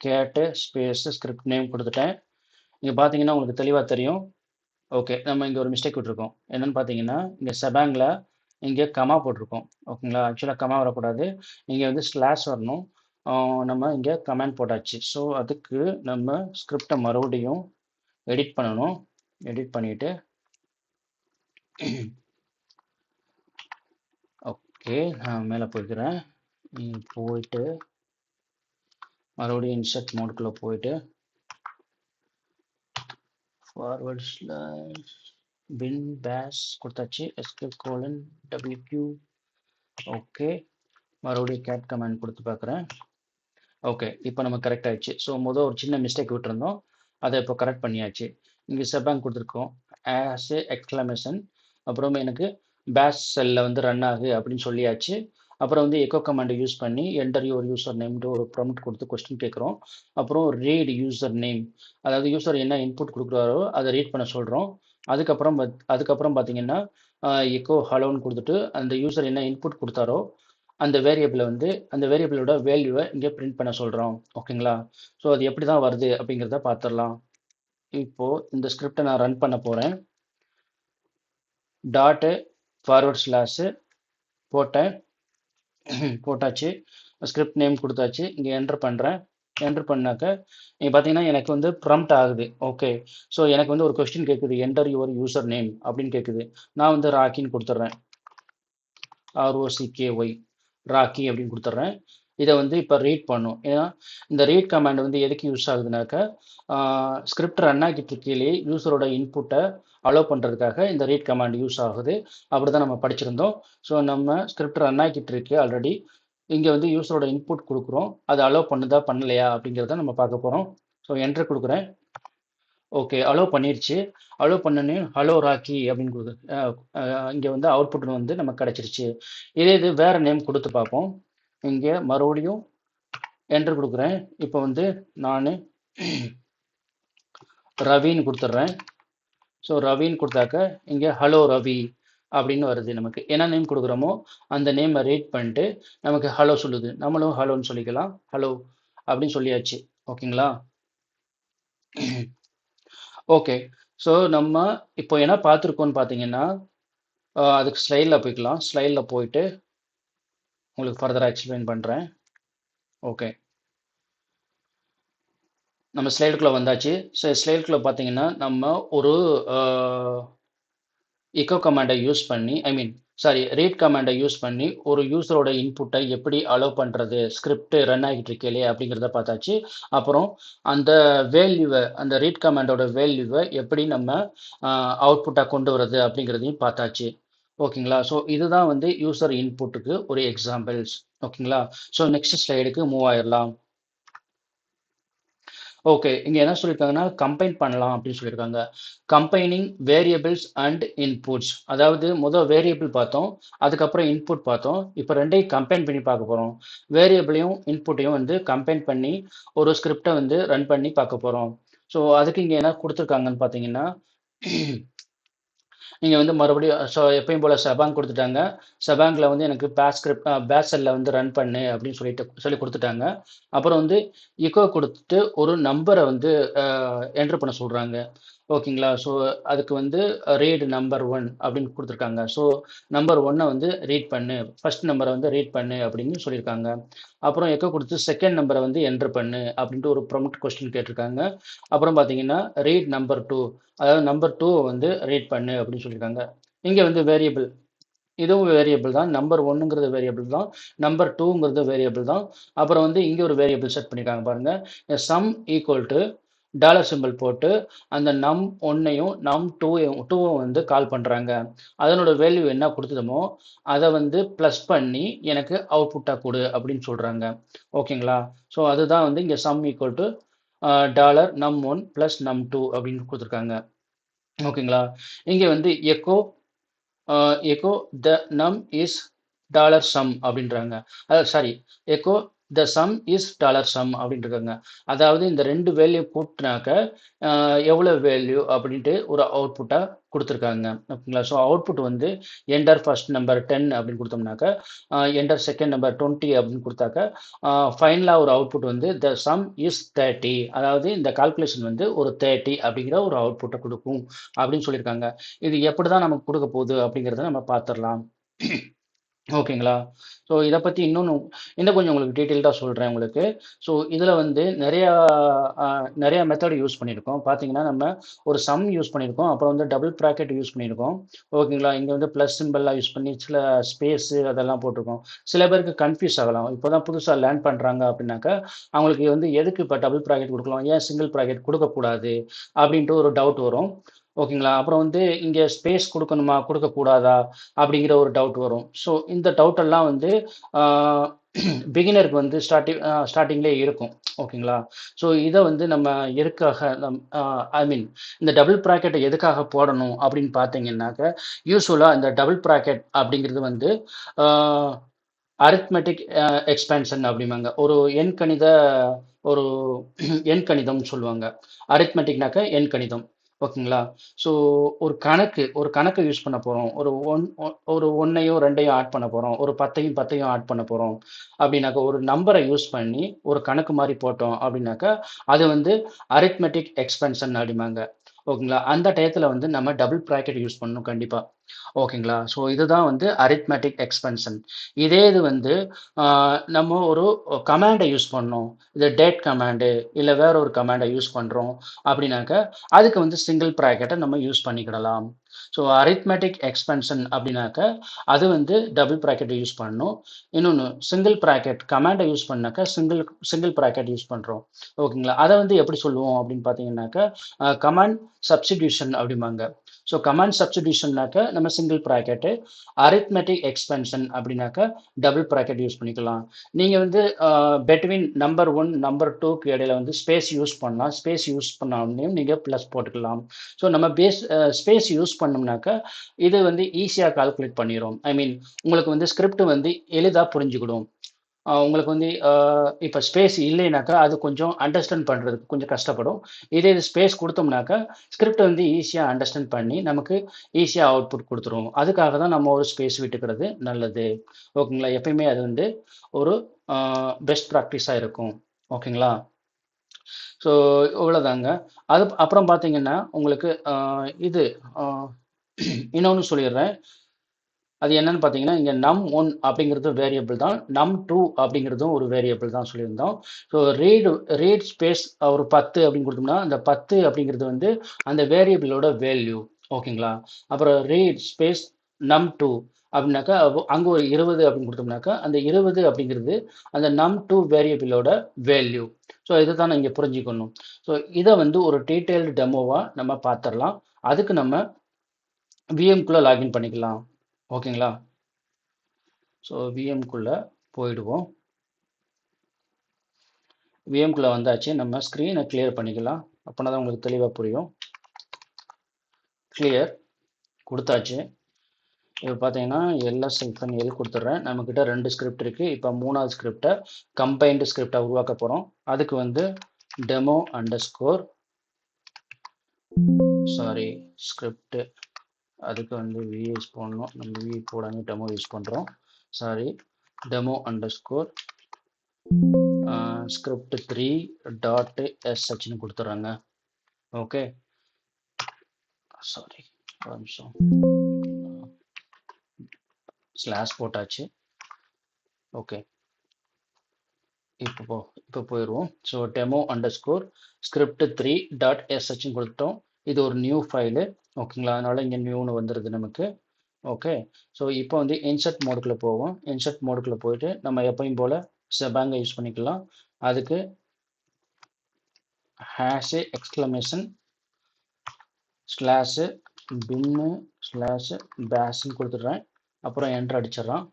கேட்டு ஸ்பேஸ் ஸ்கிரிப்ட் நேம் கொடுத்துட்டேன். இங்கே பார்த்தீங்கன்னா உங்களுக்கு தெளிவாக தெரியும். ஓகே. நம்ம இங்கே ஒரு மிஸ்டேக் விட்டுருக்கோம். என்னன்னு பார்த்தீங்கன்னா இங்கே செபாங்கில் இங்கே கமா போட்டிருக்கோம். ஓகேங்களா? ஆக்சுவலாக கமா வரக்கூடாது. இங்கே வந்து ஸ்லாஷ் வரணும். நம்ம இங்கே கமெண்ட் போட்டாச்சு. ஸோ அதுக்கு நம்ம ஸ்கிரிப்டை மறுபடியும் எடிட் பண்ணணும். எடிட் பண்ணிவிட்டு ஓகே. நான் மேலே போய்க்கிறேன். போயிட்டு மறுபடியும் இன்சர்ட் மோடுக்குள்ளே போயிட்டு ஃபார்வர்ட் ஸ்லாஷ் பின் பேஷ் கொடுத்தாச்சு. Escape colon W okay. மறுபடியும் கேட் கமாண்ட் கொடுத்து பார்க்குறேன். ஓகே. இப்போ நம்ம கரெக்ட் ஆயிடுச்சு. ஸோ ஒரு சின்ன மிஸ்டேக் விட்டுருந்தோம். அதை இப்போ கரெக்ட் பண்ணியாச்சு. இங்கே செபாங் கொடுத்துருக்கோம். As a exclamation. அப்புறம் எனக்கு பேஷ் செல்லில் வந்து ரன் ஆகு அப்படின்னு சொல்லியாச்சு. அப்புறம் வந்து எக்கோ கமாண்டை யூஸ் பண்ணி என்டர் யுவர் யூசர் நேம்ட்டு ஒரு ப்ராம்ப்ட் கொடுத்து கொஸ்டின் கேட்குறோம். அப்புறம் ரீட் யூசர் நேம், அதாவது யூசர் என்ன இன்புட் கொடுக்குறாரோ அதை ரீட் பண்ண சொல்கிறோம். அதுக்கப்புறம் பார்த்தீங்கன்னா எக்கோ ஹலோன்னு கொடுத்துட்டு அந்த யூசர் என்ன இன்புட் கொடுத்தாரோ அந்த அந்த வேரியபிளோட வேல்யூவை இங்கே பிரிண்ட் பண்ண சொல்கிறோம். ஓகேங்களா? ஸோ அது எப்படி தான் வருது அப்படிங்கிறத பார்த்துடலாம். இப்போது இந்த ஸ்கிரிப்டை நான் ரன் பண்ண போகிறேன். டாட்டு ஃபார்வர்ட் ஸ்லாஷு போட்டேன். போட்டாச்சு. ஸ்கிரிப்ட் நேம் கொடுத்தாச்சு. இங்கே என்டர் பண்ணுறேன். என்டர் பண்ணாக்க நீங்கள் பார்த்தீங்கன்னா எனக்கு வந்து ப்ராம்ப்ட் ஆகுது. ஓகே. ஸோ எனக்கு வந்து ஒரு கொஸ்டின் கேட்குது, என்டர் யுவர் யூசர் நேம் அப்படின்னு கேட்குது. நான் வந்து ராக்கின்னு கொடுத்துட்றேன். ROCKY ராக்கி அப்படின்னு கொடுத்துட்றேன். இதை வந்து இப்போ ரீட் பண்ணும். ஏன்னா இந்த ரீட் கமாண்ட் வந்து எதுக்கு யூஸ் ஆகுதுனாக்கா ஸ்கிரிப்ட் ரன் ஆகிட்டு இருக்கையிலே யூசரோட இன்புட்டை அலோவ் பண்ணுறதுக்காக இந்த ரீட் கமாண்ட் யூஸ் ஆகுது. அப்படி தான் நம்ம படிச்சிருந்தோம். ஸோ நம்ம ஸ்கிரிப்ட் ரன் ஆகிட்டு இருக்கு ஆல்ரெடி. இங்கே வந்து யூசரோட இன்புட் கொடுக்குறோம். அது அலோவ் பண்ணுதா பண்ணலையா அப்படிங்கிறத நம்ம பார்க்க போகிறோம். ஸோ என்டர் கொடுக்குறேன். ஓகே. அலோவ் பண்ணிருச்சு. அலோவ் பண்ணனே ஹலோ ராக்கி அப்படின்னு இங்கே வந்து அவுட்புட் வந்து நமக்கு கிடச்சிருச்சு. இது வேறு நேம் கொடுத்து பார்ப்போம். இங்கே மறுபடியும் என்டர் கொடுக்குறேன். இப்போ வந்து நான் ரவின்னு கொடுத்துட்றேன். ஸோ ரவின்னு கொடுத்தாக்க இங்கே ஹலோ ரவி அப்படின்னு வருது நமக்கு. என்ன நேம் கொடுக்குறோமோ அந்த நேமை ரீட் பண்ணிட்டு நமக்கு ஹலோ சொல்லுது. நம்மளும் ஹலோன்னு சொல்லிக்கலாம். ஹலோ அப்படின்னு சொல்லியாச்சு. ஓகேங்களா? ஓகே. ஸோ நம்ம இப்போ என்ன பார்த்துருக்கோம்னு பார்த்தீங்கன்னா அதுக்கு ஸ்லைடில் போய்க்கலாம். ஸ்லைடில் போயிட்டு உங்களுக்கு ஃபர்தராக எக்ஸ்பிளைன் பண்ணுறேன். ஓகே. நம்ம ஸ்லைடுக்குள்ளே வந்தாச்சு. ஸோ ஸ்லைடுக்குள்ளே பார்த்தீங்கன்னா நம்ம ஒரு எக்கோ கமாண்டை யூஸ் பண்ணி ரீட் கமாண்டை யூஸ் பண்ணி ஒரு யூசரோட இன்புட்டை எப்படி அலோவ் பண்ணுறது, ஸ்கிரிப்ட் ரன் ஆகிட்டு இருக்கே அப்படிங்கிறத பார்த்தாச்சு. அப்புறம் அந்த ரீட் கமாண்டோட வேல்யூவை எப்படி நம்ம அவுட்புட்டாக கொண்டு வர்றது அப்படிங்கிறதையும் பார்த்தாச்சு. ஓகேங்களா? ஸோ இதுதான் வந்து யூசர் இன்புட்டுக்கு ஒரு எக்ஸாம்பிள்ஸ். ஓகேங்களா? ஸோ நெக்ஸ்ட் ஸ்லைடுக்கு மூவ் ஆயிடலாம். ஓகே. இங்கே என்ன சொல்லியிருக்காங்கன்னா கம்பைன் பண்ணலாம் அப்படின்னு சொல்லியிருக்காங்க. Combining variables and inputs. அதாவது வேரியபிள் பார்த்தோம், அதுக்கப்புறம் இன்புட் பார்த்தோம். இப்போ ரெண்டையும் கம்பைன் பண்ணி பார்க்க போகிறோம். வேரியபிளையும் இன்புட்டையும் வந்து கம்பைன் பண்ணி ஒரு ஸ்கிரிப்டை வந்து ரன் பண்ணி பார்க்க போகிறோம். ஸோ அதுக்கு இங்கே என்ன கொடுத்துருக்காங்கன்னு பார்த்தீங்கன்னா நீங்கள் வந்து மறுபடியும் எப்பயும் போல் செபாங் கொடுத்துட்டாங்க. செபாங்கில் வந்து எனக்கு பேஷ் செல்லில் வந்து ரன் பண்ணு அப்படின்னு சொல்லி கொடுத்துட்டாங்க. அப்புறம் வந்து எக்கோ கொடுத்துட்டு ஒரு நம்பரை வந்து என்ட்ரு பண்ண சொல்கிறாங்க. ஓகேங்களா? ஸோ அதுக்கு வந்து ரீட் நம்பர் 1 அப்படின்னு கொடுத்துருக்காங்க. ஸோ நம்பர் 1 வந்து ரீட் பண்ணு, ஃபர்ஸ்ட் நம்பரை வந்து ரீட் பண்ணு அப்படின்னு சொல்லியிருக்காங்க. அப்புறம் எக்கோ கொடுத்து செகண்ட் நம்பரை வந்து என்ட்ரு பண்ணு அப்படின்ட்டு ஒரு ப்ராம்ப்ட் கொஸ்டின் கேட்டிருக்காங்க. அப்புறம் பார்த்தீங்கன்னா ரீட் நம்பர் 2, அதாவது நம்பர் 2 வந்து ரீட் பண்ணு அப்படின்னு சொல்லியிருக்காங்க. இங்கே வந்து வேரியபிள், இதுவும் வேரியபிள் தான். நம்பர் 1ங்கிறது வேரியபிள் தான், நம்பர் 2ங்கிறது வேரியபிள் தான். அப்புறம் வந்து இங்கே ஒரு வேரியபிள் செட் பண்ணியிருக்காங்க பாருங்க. Some equal to dollar simple போட்டு அந்த நம் 1ஐயும் நம் 2வும் வந்து கால் பண்ணுறாங்க. அதனோட வேல்யூ என்ன கொடுத்ததுமோ அதை வந்து ப்ளஸ் பண்ணி எனக்கு அவுட்புட்டாக கொடு அப்படின்னு சொல்கிறாங்க. ஓகேங்களா? ஸோ அதுதான் வந்து இங்கே சம் ஈக்குவல் டு டாலர் நம் 1 ப்ளஸ் நம் 2 அப்படின்னு கொடுத்துருக்காங்க. ஓகேங்களா? இங்கே வந்து எக்கோ த நம் இஸ் டாலர் சம் அப்படின்றாங்க. Sorry, echo the sum is taller some அப்படின்ட்டு. அதாவது இந்த ரெண்டு வேல்யூ கூட்டினாக்க எவ்வளோ வேல்யூ அப்படின்ட்டு ஒரு அவுட்புட்டாக கொடுத்துருக்காங்க. ஓகேங்களா? ஸோ அவுட்புட் வந்து என்டர் ஃபர்ஸ்ட் நம்பர் 10 அப்படின்னு கொடுத்தோம்னாக்க, என்டர் செகண்ட் நம்பர் 20 அப்படின்னு கொடுத்தாக்க, ஃபைனலாக ஒரு அவுட்புட் வந்து த சம் இஸ் 30, அதாவது இந்த கால்குலேஷன் வந்து ஒரு 30 அப்படிங்கிற ஒரு அவுட்புட்டை கொடுக்கும் அப்படின்னு சொல்லியிருக்காங்க. இது எப்படி தான் நமக்கு கொடுக்க போகுது அப்படிங்கிறத நம்ம பார்த்துடலாம். ஓகேங்களா? ஸோ இதை பற்றி இன்னும் கொஞ்சம் உங்களுக்கு டீட்டெயில்டாக சொல்கிறேன் உங்களுக்கு. ஸோ இதில் வந்து நிறையா மெத்தட் யூஸ் பண்ணியிருக்கோம். பார்த்தீங்கன்னா நம்ம ஒரு சம் யூஸ் பண்ணியிருக்கோம், அப்புறம் வந்து டபுள் ப்ராக்கெட் யூஸ் பண்ணியிருக்கோம். ஓகேங்களா? இங்கே வந்து ப்ளஸ் சிம்பிள்லாம் யூஸ் பண்ணி சில ஸ்பேஸு அதெல்லாம் போட்டிருக்கோம். சில பேருக்கு கன்ஃபியூஸ் ஆகலாம். இப்போ தான் புதுசாக லேர்ன் பண்ணுறாங்க அப்படின்னாக்கா அவங்களுக்கு வந்து எதுக்கு இப்போ டபுள் ப்ராக்கெட் கொடுக்கலாம், ஏன் சிங்கிள் ப்ராக்கெட் கொடுக்கக்கூடாது அப்படின்ட்டு ஒரு டவுட் வரும். ஓகேங்களா? அப்புறம் வந்து இங்க ஸ்பேஸ் குடுக்கணுமா? குடுக்கக்கூடாதா? அப்படிங்கிற ஒரு டவுட் வரும். ஸோ இந்த டவுட் எல்லாம் வந்து ஆ பிகினருக்கு வந்து ஸ்டார்ட்டிங்லயே இருக்கும். ஓகேங்களா? ஸோ இத வந்து நம்ம எதுக்காக ஐ மீன் இந்த டபுள் பிராக்கெட்ட எதுக்காக போடணும் அப்படின்னு பார்த்தீங்கன்னாக்க, யூசுவலா இந்த டபுள் பிராக்கெட் அப்படிங்கிறது வந்து ஆ அரித்மெட்டிக் எக்ஸ்பான்ஷன் அப்படிம்பாங்க. ஒரு எண்கணித ஒரு எண்கணிதம்னு சொல்லுவாங்க. அரித்மெட்டிக்னாக்க எண்கணிதம். ஓகேங்களா? ஸோ ஒரு கணக்க யூஸ் பண்ண போறோம். ஒரு 1யும் 2யும் ஆட் பண்ண போறோம். ஒரு 10யும் ஆட் பண்ண போறோம். அப்படின்னாக்க ஒரு நம்பர யூஸ் பண்ணி ஒரு கணக்கு மாரி போட்டோம் அப்படின்னாக்கா, அது வந்து அரித்மெட்டிக் எக்ஸ்பான்ஷன் அப்படிம்பாங்க. ஓகேங்களா? அந்த டயத்துல வந்து நம்ம டபுள் பிராக்கெட் யூஸ் பண்ணணும் கண்டிப்பா. ஓகேங்களா? ஸோ இதுதான் வந்து அரித்மெட்டிக் எக்ஸ்பென்ஷன். இதே இது வந்து நம்ம ஒரு கமாண்ட யூஸ் பண்ணோம். இது டேட் கமாண்டு, இல்ல வேற ஒரு கமாண்ட யூஸ் பண்றோம் அப்படின்னாக்க, அதுக்கு வந்து சிங்கிள் பிராக்கெட்ட நம்ம யூஸ் பண்ணிக்கிடலாம். ஸோ அரித்மெட்டிக் எக்ஸ்பென்ஷன் அப்படின்னாக்க, அது வந்து டபுள் பிராக்கெட்ட யூஸ் பண்ணணும். இன்னொன்னு சிங்கிள் பிராக்கெட் கமாண்ட யூஸ் பண்ணாக்க, சிங்கிள் சிங்கிள் பிராக்கெட் யூஸ் பண்றோம். ஓகேங்களா? அத வந்து எப்படி சொல்லுவோம் அப்படின்னு பார்த்தீங்கன்னாக்க, கமாண்ட் சப்ஸ்டிடியூஷன் அப்படிம்பாங்க. ஸோ கமாண்ட் சப்ஸ்டிடியூஷன்னாக்க நம்ம சிங்கிள் பிராக்கெட்டு, அரித்மெட்டிக் எக்ஸ்பென்ஷன் அப்படின்னாக்க டபுள் பிராக்கெட் யூஸ் பண்ணிக்கலாம். நீங்க வந்து பெட்வீன் நம்பர் 1, நம்பர் 2க்கு இடையில வந்து ஸ்பேஸ் யூஸ் பண்ணலாம். ஸ்பேஸ் யூஸ் பண்ணாமயும் நீங்க பிளஸ் போட்டுக்கலாம். ஸோ நம்ம ஸ்பேஸ் யூஸ் பண்ணோம்னாக்க, இது வந்து ஈஸியா கால்குலேட் பண்ணிரும். ஐ மீன் உங்களுக்கு வந்து ஸ்கிரிப்ட் வந்து எளிதா புரிஞ்சுக்கிடும். உங்களுக்கு வந்து இப்ப ஸ்பேஸ் இல்லைனாக்கா, அது கொஞ்சம் அண்டர்ஸ்டாண்ட் பண்றதுக்கு கொஞ்சம் கஷ்டப்படும். இதே இது ஸ்பேஸ் குடுத்தோம்னாக்கா, ஸ்கிரிப்ட் வந்து ஈஸியா அண்டர்ஸ்டாண்ட் பண்ணி, நமக்கு ஈஸியா அவுட்புட் குடுத்துரும். அதுக்காக தான் நம்ம ஒரு ஸ்பேஸ் விட்டுக்கிறது நல்லது. ஓகேங்களா? எப்பயுமே அது வந்து ஒரு அ பெஸ்ட் பிராக்டிஸா இருக்கும். ஓகேங்களா? ஸோ இவ்வளோதாங்க. அது அப்புறம் பார்த்தீங்கன்னா, உங்களுக்கு இது அ இன்னொன்னு சொல்லிர்றேன். அது என்னன்னு பார்த்தீங்கன்னா, இங்க num1 அப்படிங்கிறது வேரியபிள் தான். num2 அப்படிங்கிறதும் ஒரு வேரியபிள் தான் சொல்லியிருந்தோம். ஸோ ரீட் ஸ்பேஸ் ஒரு 10 அப்படின்னு குடுத்தோம்னா, அந்த 10 அப்படிங்கிறது வந்து அந்த வேரியபிளோட வேல்யூ. ஓகேங்களா? அப்புறம் ரீட் ஸ்பேஸ் num2 அப்படின்னாக்கா, அங்க ஒரு 20 அப்படின்னு குடுத்தோம்னாக்கா, அந்த 20 அப்படிங்கிறது அந்த num2 வேரியபிளோட வேல்யூ. ஸோ இதுதான் இங்க புரிஞ்சுக்கணும். ஸோ இத வந்து ஒரு டீட்டெயில்டு டெமோவா நம்ம பார்த்துரலாம். அதுக்கு நம்ம விஎம்குள்ள லாகின் பண்ணிக்கலாம். ஓகேங்களா? ஸோ விஎம்குள்ள போயிடுவோம். விஎம்குள்ள வந்தாச்சு. நம்ம ஸ்க்ரீனை கிளியர் பண்ணிக்கலாம். அப்போனா தான் உங்களுக்கு தெளிவாக புரியும். கிளியர் கொடுத்தாச்சு. இப்போ பார்த்தீங்கன்னா எல்எஸ் எல் கொடுத்துட்றேன். நம்மக்கிட்ட 2 ஸ்கிரிப்ட் இருக்குது. இப்போ 3வது ஸ்கிரிப்டை கம்பைன்டு ஸ்கிரிப்டை உருவாக்க போகிறோம். அதுக்கு வந்து டெமோ அண்டர் ஸ்கோர் ஸ்கிரிப்ட் அதுக்கு வந்து வி யூஸ் பண்ணணும். நம்ம வி போடாமல் டெமோ யூஸ் பண்ணுறோம். Demo underscore script 3 dot எஸ்ஹெச்னு கொடுத்துட்றாங்க. ஓகே, சாரி, ஒரு நிமிஷம். ஸ்லாஷ் போட்டாச்சு. ஓகே, இப்போ போயிடுவோம். So demo underscore script 3 dot எஸ்ஹெச்னு கொடுத்துட்டோம். இது ஒரு நியூ ஃபைலு. ஓகேங்களா? அதனால இங்கே நியூன்னு வந்துடுது நமக்கு. ஓகே, ஸோ இப்போ வந்து இன்சர்ட் மோடுக்குள்ளே போவோம். இன்சர்ட் மோடுக்குள்ளே போயிட்டு நம்ம எப்பயும் போல் செபாங்கை யூஸ் பண்ணிக்கலாம். அதுக்கு ஹேஷு எக்ஸ்க்ளமேஷன் ஸ்லாஷு பின்னு ஸ்லாஷு பேஷ்ன்னு கொடுத்துட்றேன். அப்புறம் என்டர் அடிச்சிடலாம்.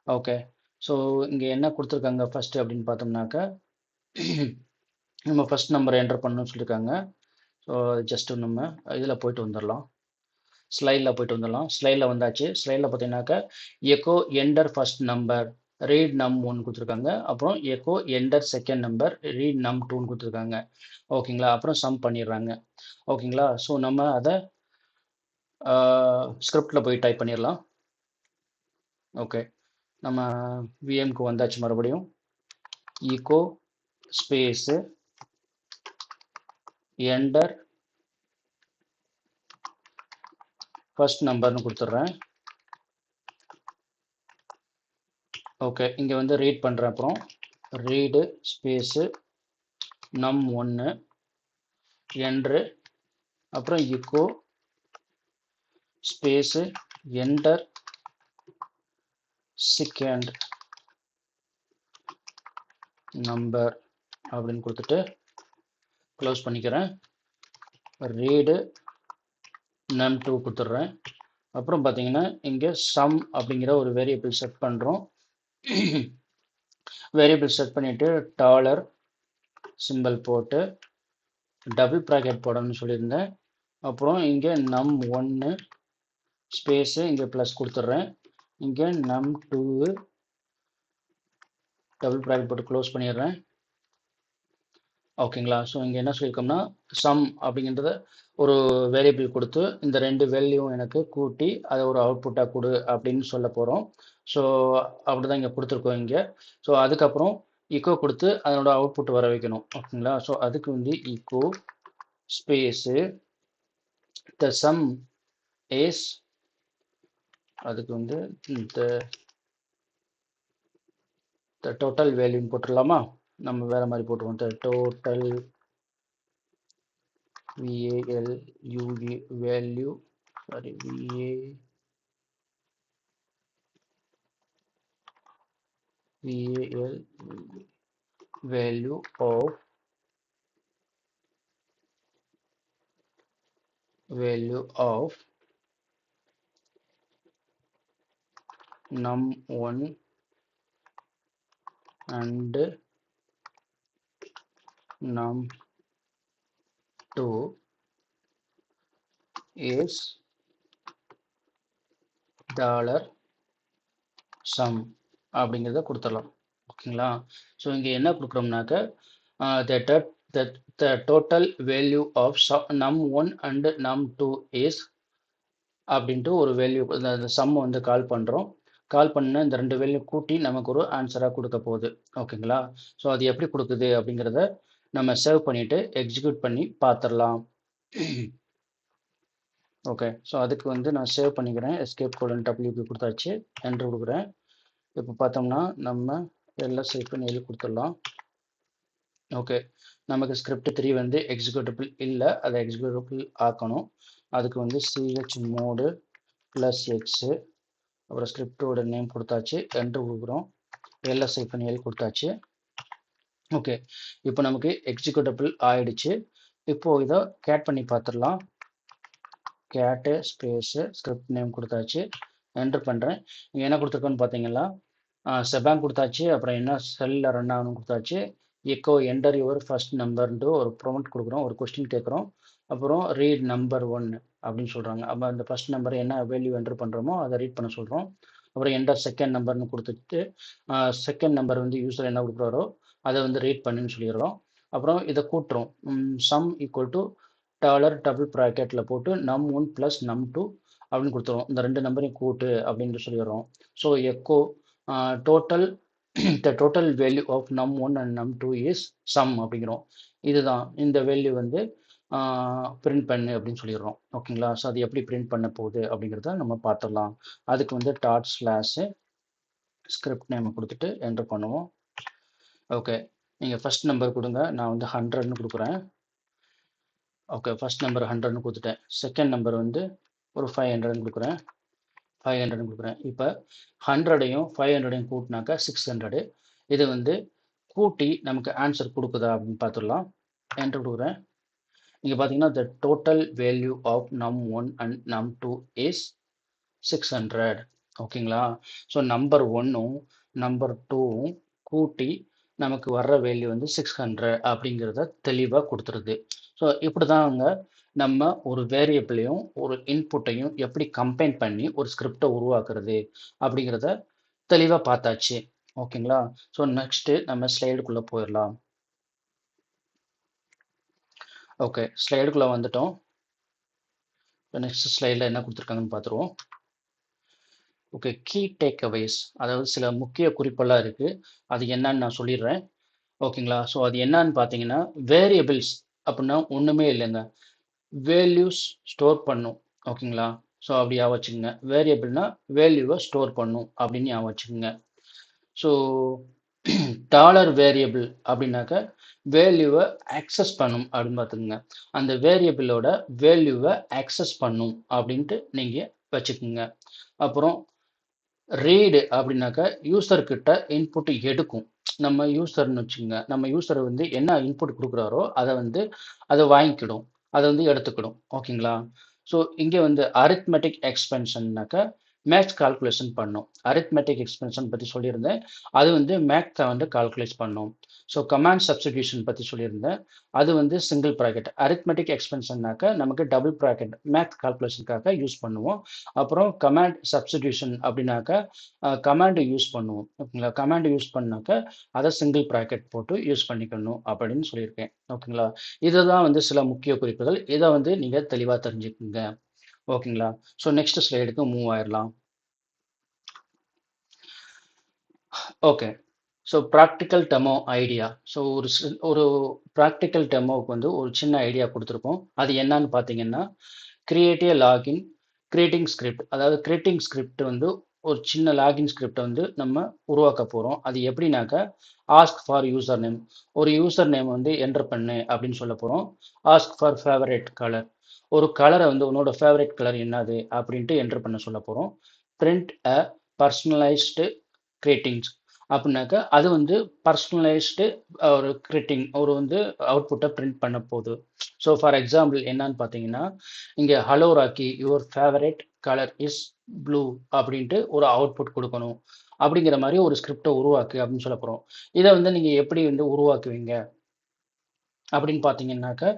ஓகே, ஸோ இங்கே என்ன கொடுத்துருக்காங்க ஃபஸ்ட்டு அப்படின்னு பார்த்தோம்னாக்கா, நம்ம ஃபஸ்ட் நம்பர் என்டர் பண்ணணும்னு சொல்லியிருக்காங்க. ஸோ ஜஸ்ட்டு நம்ம இதில் போயிட்டு வந்துடலாம். ஸ்லைடில் போயிட்டு வந்துடலாம். ஸ்லைடில் வந்தாச்சு. ஸ்லைடில் பார்த்தீங்கன்னாக்கா echo enter first number read num1 கொடுத்துருக்காங்க. அப்புறம் echo enter second number read num2ன்னு கொடுத்துருக்காங்க. ஓகேங்களா? அப்புறம் சம் பண்ணிடுறாங்க. ஓகேங்களா? ஸோ நம்ம அதை ஸ்கிரிப்டில் போய் டைப் பண்ணிடலாம். ஓகே, நம்ம விஎம்க்கு வந்தாச்சு. மறுபடியும் ஈகோ ஸ்பேஸு என்டர் ஃபர்ஸ்ட் நம்பர்னு கொடுத்துட்றேன். ஓகே, இங்கே வந்து ரீட் பண்ணுறேன். அப்புறம் ரீடு ஸ்பேஸு num1 என்ட்ரு அப்புறம் echo space enter second number அப்படின்னு கொடுத்துட்டு க்ளோஸ் பண்ணிக்கிறேன். ரீடு num2 கொடுத்துட்றேன். அப்புறம் பார்த்தீங்கன்னா இங்கே sum அப்படிங்கிற ஒரு வேரியபிள் செட் பண்ணுறோம். வேரியபிள் செட் பண்ணிவிட்டு டாலர் சிம்பிள் போட்டு டபுள் ப்ராக்கெட் போடணும்னு சொல்லியிருந்தேன். அப்புறம் இங்கே num1 ஸ்பேஸு இங்கே ப்ளஸ் கொடுத்துட்றேன். இங்கே num2 டபுள் ப்ராக்கெட் போட்டு க்ளோஸ் பண்ணிடுறேன். ஓகேங்களா? ஸோ இங்கே என்ன சொல்லியிருக்கோம்னா சம் அப்படிங்கிறத ஒரு வேரியபிள் கொடுத்து இந்த ரெண்டு வேல்யூவும் எனக்கு கூட்டி அதை ஒரு அவுட்புட்டாக கொடு அப்படின்னு சொல்ல போகிறோம். ஸோ அப்படி தான் இங்கே கொடுத்துருக்கோம் இங்கே. ஸோ அதுக்கப்புறம் ஈக்கோ கொடுத்து அதனோட அவுட்புட் வர வைக்கணும். ஓகேங்களா? ஸோ அதுக்கு வந்து echo space the sum is, அதுக்கு வந்து த டோட்டல் வேல்யூன்னு போட்டுடலாமா? நம்ம வேற மாதிரி போட்டுருவோம். The total VALUE value, sorry, VAL value of num1 and num2 is $sum அப்படிங்கிறத கொடுத்துடலாம். ஓகேங்களா? ஸோ இங்கே என்ன கொடுக்குறோம்னாக்க the total value of num1 and num2 is அப்படின்ட்டு ஒரு வேல்யூ இந்த சம் வந்து கால் பண்ணுறோம். கால் பண்ண இந்த ரெண்டு வேல்யூ கூட்டி நமக்கு ஒரு ஆன்சராக கொடுக்க போகுது. ஓகேங்களா? ஸோ அது எப்படி கொடுக்குது அப்படிங்கிறத நம்ம சேவ் பண்ணிவிட்டு எக்ஸிக்யூட் பண்ணி பார்த்துடலாம். ஓகே, ஸோ அதுக்கு வந்து நான் சேவ் பண்ணிக்கிறேன். எஸ்கேப் கோலன் WP கொடுத்தாச்சு, என்ட்ரு கொடுக்குறேன். இப்போ பார்த்தோம்னா நம்ம LSIPன்னு எழுதி கொடுத்துடலாம். ஓகே, நமக்கு ஸ்கிரிப்ட் 3 வந்து எக்ஸிக்யூட்டபிள் இல்லை, அதை எக்ஸிக்யூட்டபிள் ஆக்கணும். அதுக்கு வந்து chmod +X, அப்புறம் ஸ்கிரிப்டோட நேம் கொடுத்தாச்சு, என்ட்ரு கொடுக்குறோம். LSIPன்னு எழுதி கொடுத்தாச்சு. ஓகே, இப்போ நமக்கு எக்ஸிக்யூட்டபிள் ஆயிடுச்சு. இப்போ இதை கேட் பண்ணி பார்த்துடலாம். கேட்டு ஸ்பேஸு ஸ்கிரிப்ட் நேம் கொடுத்தாச்சு, என்ட்ரு பண்ணுறேன். இங்கே என்ன கொடுத்துருக்கோன்னு பார்த்தீங்களா, செபாங் கொடுத்தாச்சு, அப்புறம் என்ன செல்லில் ரன் ஆகணும்னு கொடுத்தாச்சு. எக்கோ என்டர் யுவர் ஃபர்ஸ்ட் நம்பர்ன்ட்டு ஒரு ப்ரொமோட் கொடுக்குறோம், ஒரு கொஸ்டின் கேட்குறோம். அப்புறம் ரீட் நம்பர் 1 அப்படின்னு சொல்கிறாங்க. அப்போ அந்த ஃபர்ஸ்ட் நம்பர் என்ன வேல்யூ என்ட்ரு பண்ணுறோமோ அதை ரீட் பண்ண சொல்கிறோம். அப்புறம் என்டர் செகண்ட் நம்பர்னு கொடுத்துட்டு செகண்ட் நம்பர் வந்து யூஸர் என்ன கொடுக்குறாரோ அதை வந்து ரீட் பண்ணுன்னு சொல்லிடுறோம். அப்புறம் இதை கூட்டுறோம். Sum equal to dollar double ப்ராக்கெட்டில் போட்டு num1 + num2 அப்படின்னு கொடுத்துருவோம். இந்த ரெண்டு நம்பரையும் கூட்டு அப்படின்னு சொல்லிடுறோம். So echo total the total value of num1 and num2 is sum அப்படிங்கிறோம். இதுதான் இந்த வேல்யூ வந்து பிரிண்ட் பண்ணு அப்படின்னு சொல்லிடுறோம். ஓகேங்களா? ஸோ அது எப்படி பிரிண்ட் பண்ண போகுது அப்படிங்கிறத நம்ம பார்த்துடலாம். அதுக்கு வந்து // ஸ்கிரிப்ட் நேம் கொடுத்துட்டு என்ட்ரு பண்ணுவோம். ஓகே, நீங்கள் ஃபர்ஸ்ட் நம்பர் கொடுங்க, நான் வந்து 100ன்னு கொடுக்குறேன். ஓகே, ஃபர்ஸ்ட் நம்பர் 100ன்னு கொடுத்துட்டேன். செகண்ட் நம்பர் வந்து ஒரு 500ன்னு கொடுக்குறேன். 500ன்னு கொடுக்குறேன். இப்போ 100ஐயும் 500ஐயும் கூட்டினாக்கா 600. இது வந்து கூட்டி நமக்கு ஆன்சர் கொடுக்குதா அப்படின்னு பார்த்துடலாம். என்ட்ரு கொடுக்குறேன். இங்கே பார்த்தீங்கன்னா the total value of num1 and num2 is 600. ஓகேங்களா? ஸோ நம்பர் 1ம் நம்பர் 2ம் கூட்டி நமக்கு வர்ற வேல்யூ வந்து 600 அப்படிங்கிறத தெளிவாக கொடுத்துருது. ஸோ இப்படி தாங்க நம்ம ஒரு வேரியபிளையும் ஒரு இன்புட்டையும் எப்படி கம்பைன் பண்ணி ஒரு ஸ்கிரிப்டை உருவாக்குறது அப்படிங்கிறத தெளிவாக பார்த்தாச்சு. ஓகேங்களா? ஸோ நெக்ஸ்ட்டு நம்ம ஸ்லைடுக்குள்ளே போயிடலாம். ஓகே, ஸ்லைடுக்குள்ளே வந்துட்டோம். நெக்ஸ்ட் ஸ்லைடில் என்ன கொடுத்துருக்காங்கன்னு பார்த்துருவோம். ஓகே, கீ டேக்அவேஸ், அதாவது சில முக்கிய குறிப்பெல்லாம் இருக்குது. அது என்னன்னு நான் சொல்லிடுறேன். ஓகேங்களா? ஸோ அது என்னன்னு பார்த்தீங்கன்னா, வேரியபிள்ஸ் அப்படின்னா ஒன்றுமே இல்லைங்க, வேல்யூஸ் ஸ்டோர் பண்ணும். ஓகேங்களா? ஸோ அப்படி ஞாபகம் வச்சுக்கோங்க. வேரியபிள்னா வேல்யூவை ஸ்டோர் பண்ணும் அப்படின்னு ஞாபகம் வச்சுக்கோங்க. ஸோ டாலர் வேரியபிள் அப்படின்னாக்க வேல்யூவை ஆக்சஸ் பண்ணும் அப்படின்னு பார்த்துக்குங்க. அந்த வேரியபிளோட வேல்யூவை ஆக்சஸ் பண்ணும் அப்படின்ட்டு நீங்கள் வச்சுக்கோங்க. அப்புறம் ரீடு அப்படின்னாக்க யூசர்கிட்ட இன்புட் எடுக்கும். நம்ம யூசர்னு வச்சுக்கோங்க, நம்ம யூசர் வந்து என்ன இன்புட் கொடுக்குறாரோ அதை வந்து அதை வாங்கிக்கிடும், அதை வந்து எடுத்துக்கிடும். ஓகேங்களா? ஸோ இங்கே வந்து அரித்மெட்டிக் எக்ஸ்பென்ஷன்னாக்கா மேக்ஸ் கால்குலேஷன் பண்ணும். அரித்மெட்டிக் எக்ஸ்பென்ஷன் பற்றி சொல்லியிருந்தேன். அது வந்து மேக்ஸை வந்து கால்குலேட் பண்ணும். ஸோ கமாண்ட் சப்ஸ்டிடியூஷன் பற்றி சொல்லியிருந்தேன். அது வந்து சிங்கிள் ப்ராக்கெட். அரித்மெட்டிக் எக்ஸ்பென்ஷன்னாக்கா நமக்கு டபுள் ப்ராக்கெட் மேக்ஸ் கால்குலேஷனுக்காக யூஸ் பண்ணுவோம். அப்புறம் கமாண்ட் சப்ஸ்டிடியூஷன் அப்படின்னாக்கா கமாண்ட் யூஸ் பண்ணுவோம். ஓகேங்களா? கமாண்ட் யூஸ் பண்ணாக்க அதை சிங்கிள் ப்ராக்கெட் போட்டு யூஸ் பண்ணிக்கணும் அப்படின்னு சொல்லியிருக்கேன். ஓகேங்களா? இதுதான் வந்து சில முக்கிய குறிப்புகள். இதை வந்து நீங்கள் தெளிவாக தெரிஞ்சுக்குங்க. ஓகேங்களா? ஸோ நெக்ஸ்ட் ஸ்லைடுக்கு மூவ் ஆயிடலாம். Okay. So practical demo idea. So ஒரு ப்ராக்டிக்கல் டெமோவுக்கு வந்து ஒரு சின்ன ஐடியா கொடுத்துருக்கோம். அது என்னன்னு பார்த்தீங்கன்னா, கிரியேட் ஏ லாகின் கிரியேட்டிங் ஸ்கிரிப்ட். அதாவது கிரியேட்டிங் ஸ்கிரிப்ட் வந்து ஒரு சின்ன லாகின் ஸ்கிரிப்டை வந்து நம்ம உருவாக்க போகிறோம். அது எப்படின்னாக்கா, ஆஸ்க் ஃபார் யூசர் நேம். ஒரு யூசர் நேம் வந்து என்டர் பண்ணு அப்படின்னு சொல்ல போகிறோம். Ask for favourite colour. ஒரு கலரை வந்து உன்னோட ஃபேவரட் கலர் என்னது அப்படின்ட்டு என்டர் பண்ண சொல்ல போகிறோம். பிரிண்ட் அ பர்சனலைஸ்டு கிரேட்டிங்ஸ் அப்படின்னாக்கா அது வந்து பர்சனலைஸ்டு ஒரு கிரிட்டிங் ஒரு வந்து அவுட்புட்டை பிரிண்ட் பண்ண போகுது. ஸோ ஃபார் எக்ஸாம்பிள் என்னன்னு பார்த்தீங்கன்னா, இங்கே hello Rocky your favourite colour is blue அப்படின்ட்டு ஒரு அவுட்புட் கொடுக்கணும். அப்படிங்கிற மாதிரி ஒரு ஸ்கிரிப்டை உருவாக்கு அப்படின்னு சொல்ல போகிறோம். இதை வந்து நீங்கள் எப்படி வந்து உருவாக்குவீங்க அப்படின்னு பார்த்தீங்கன்னாக்கா,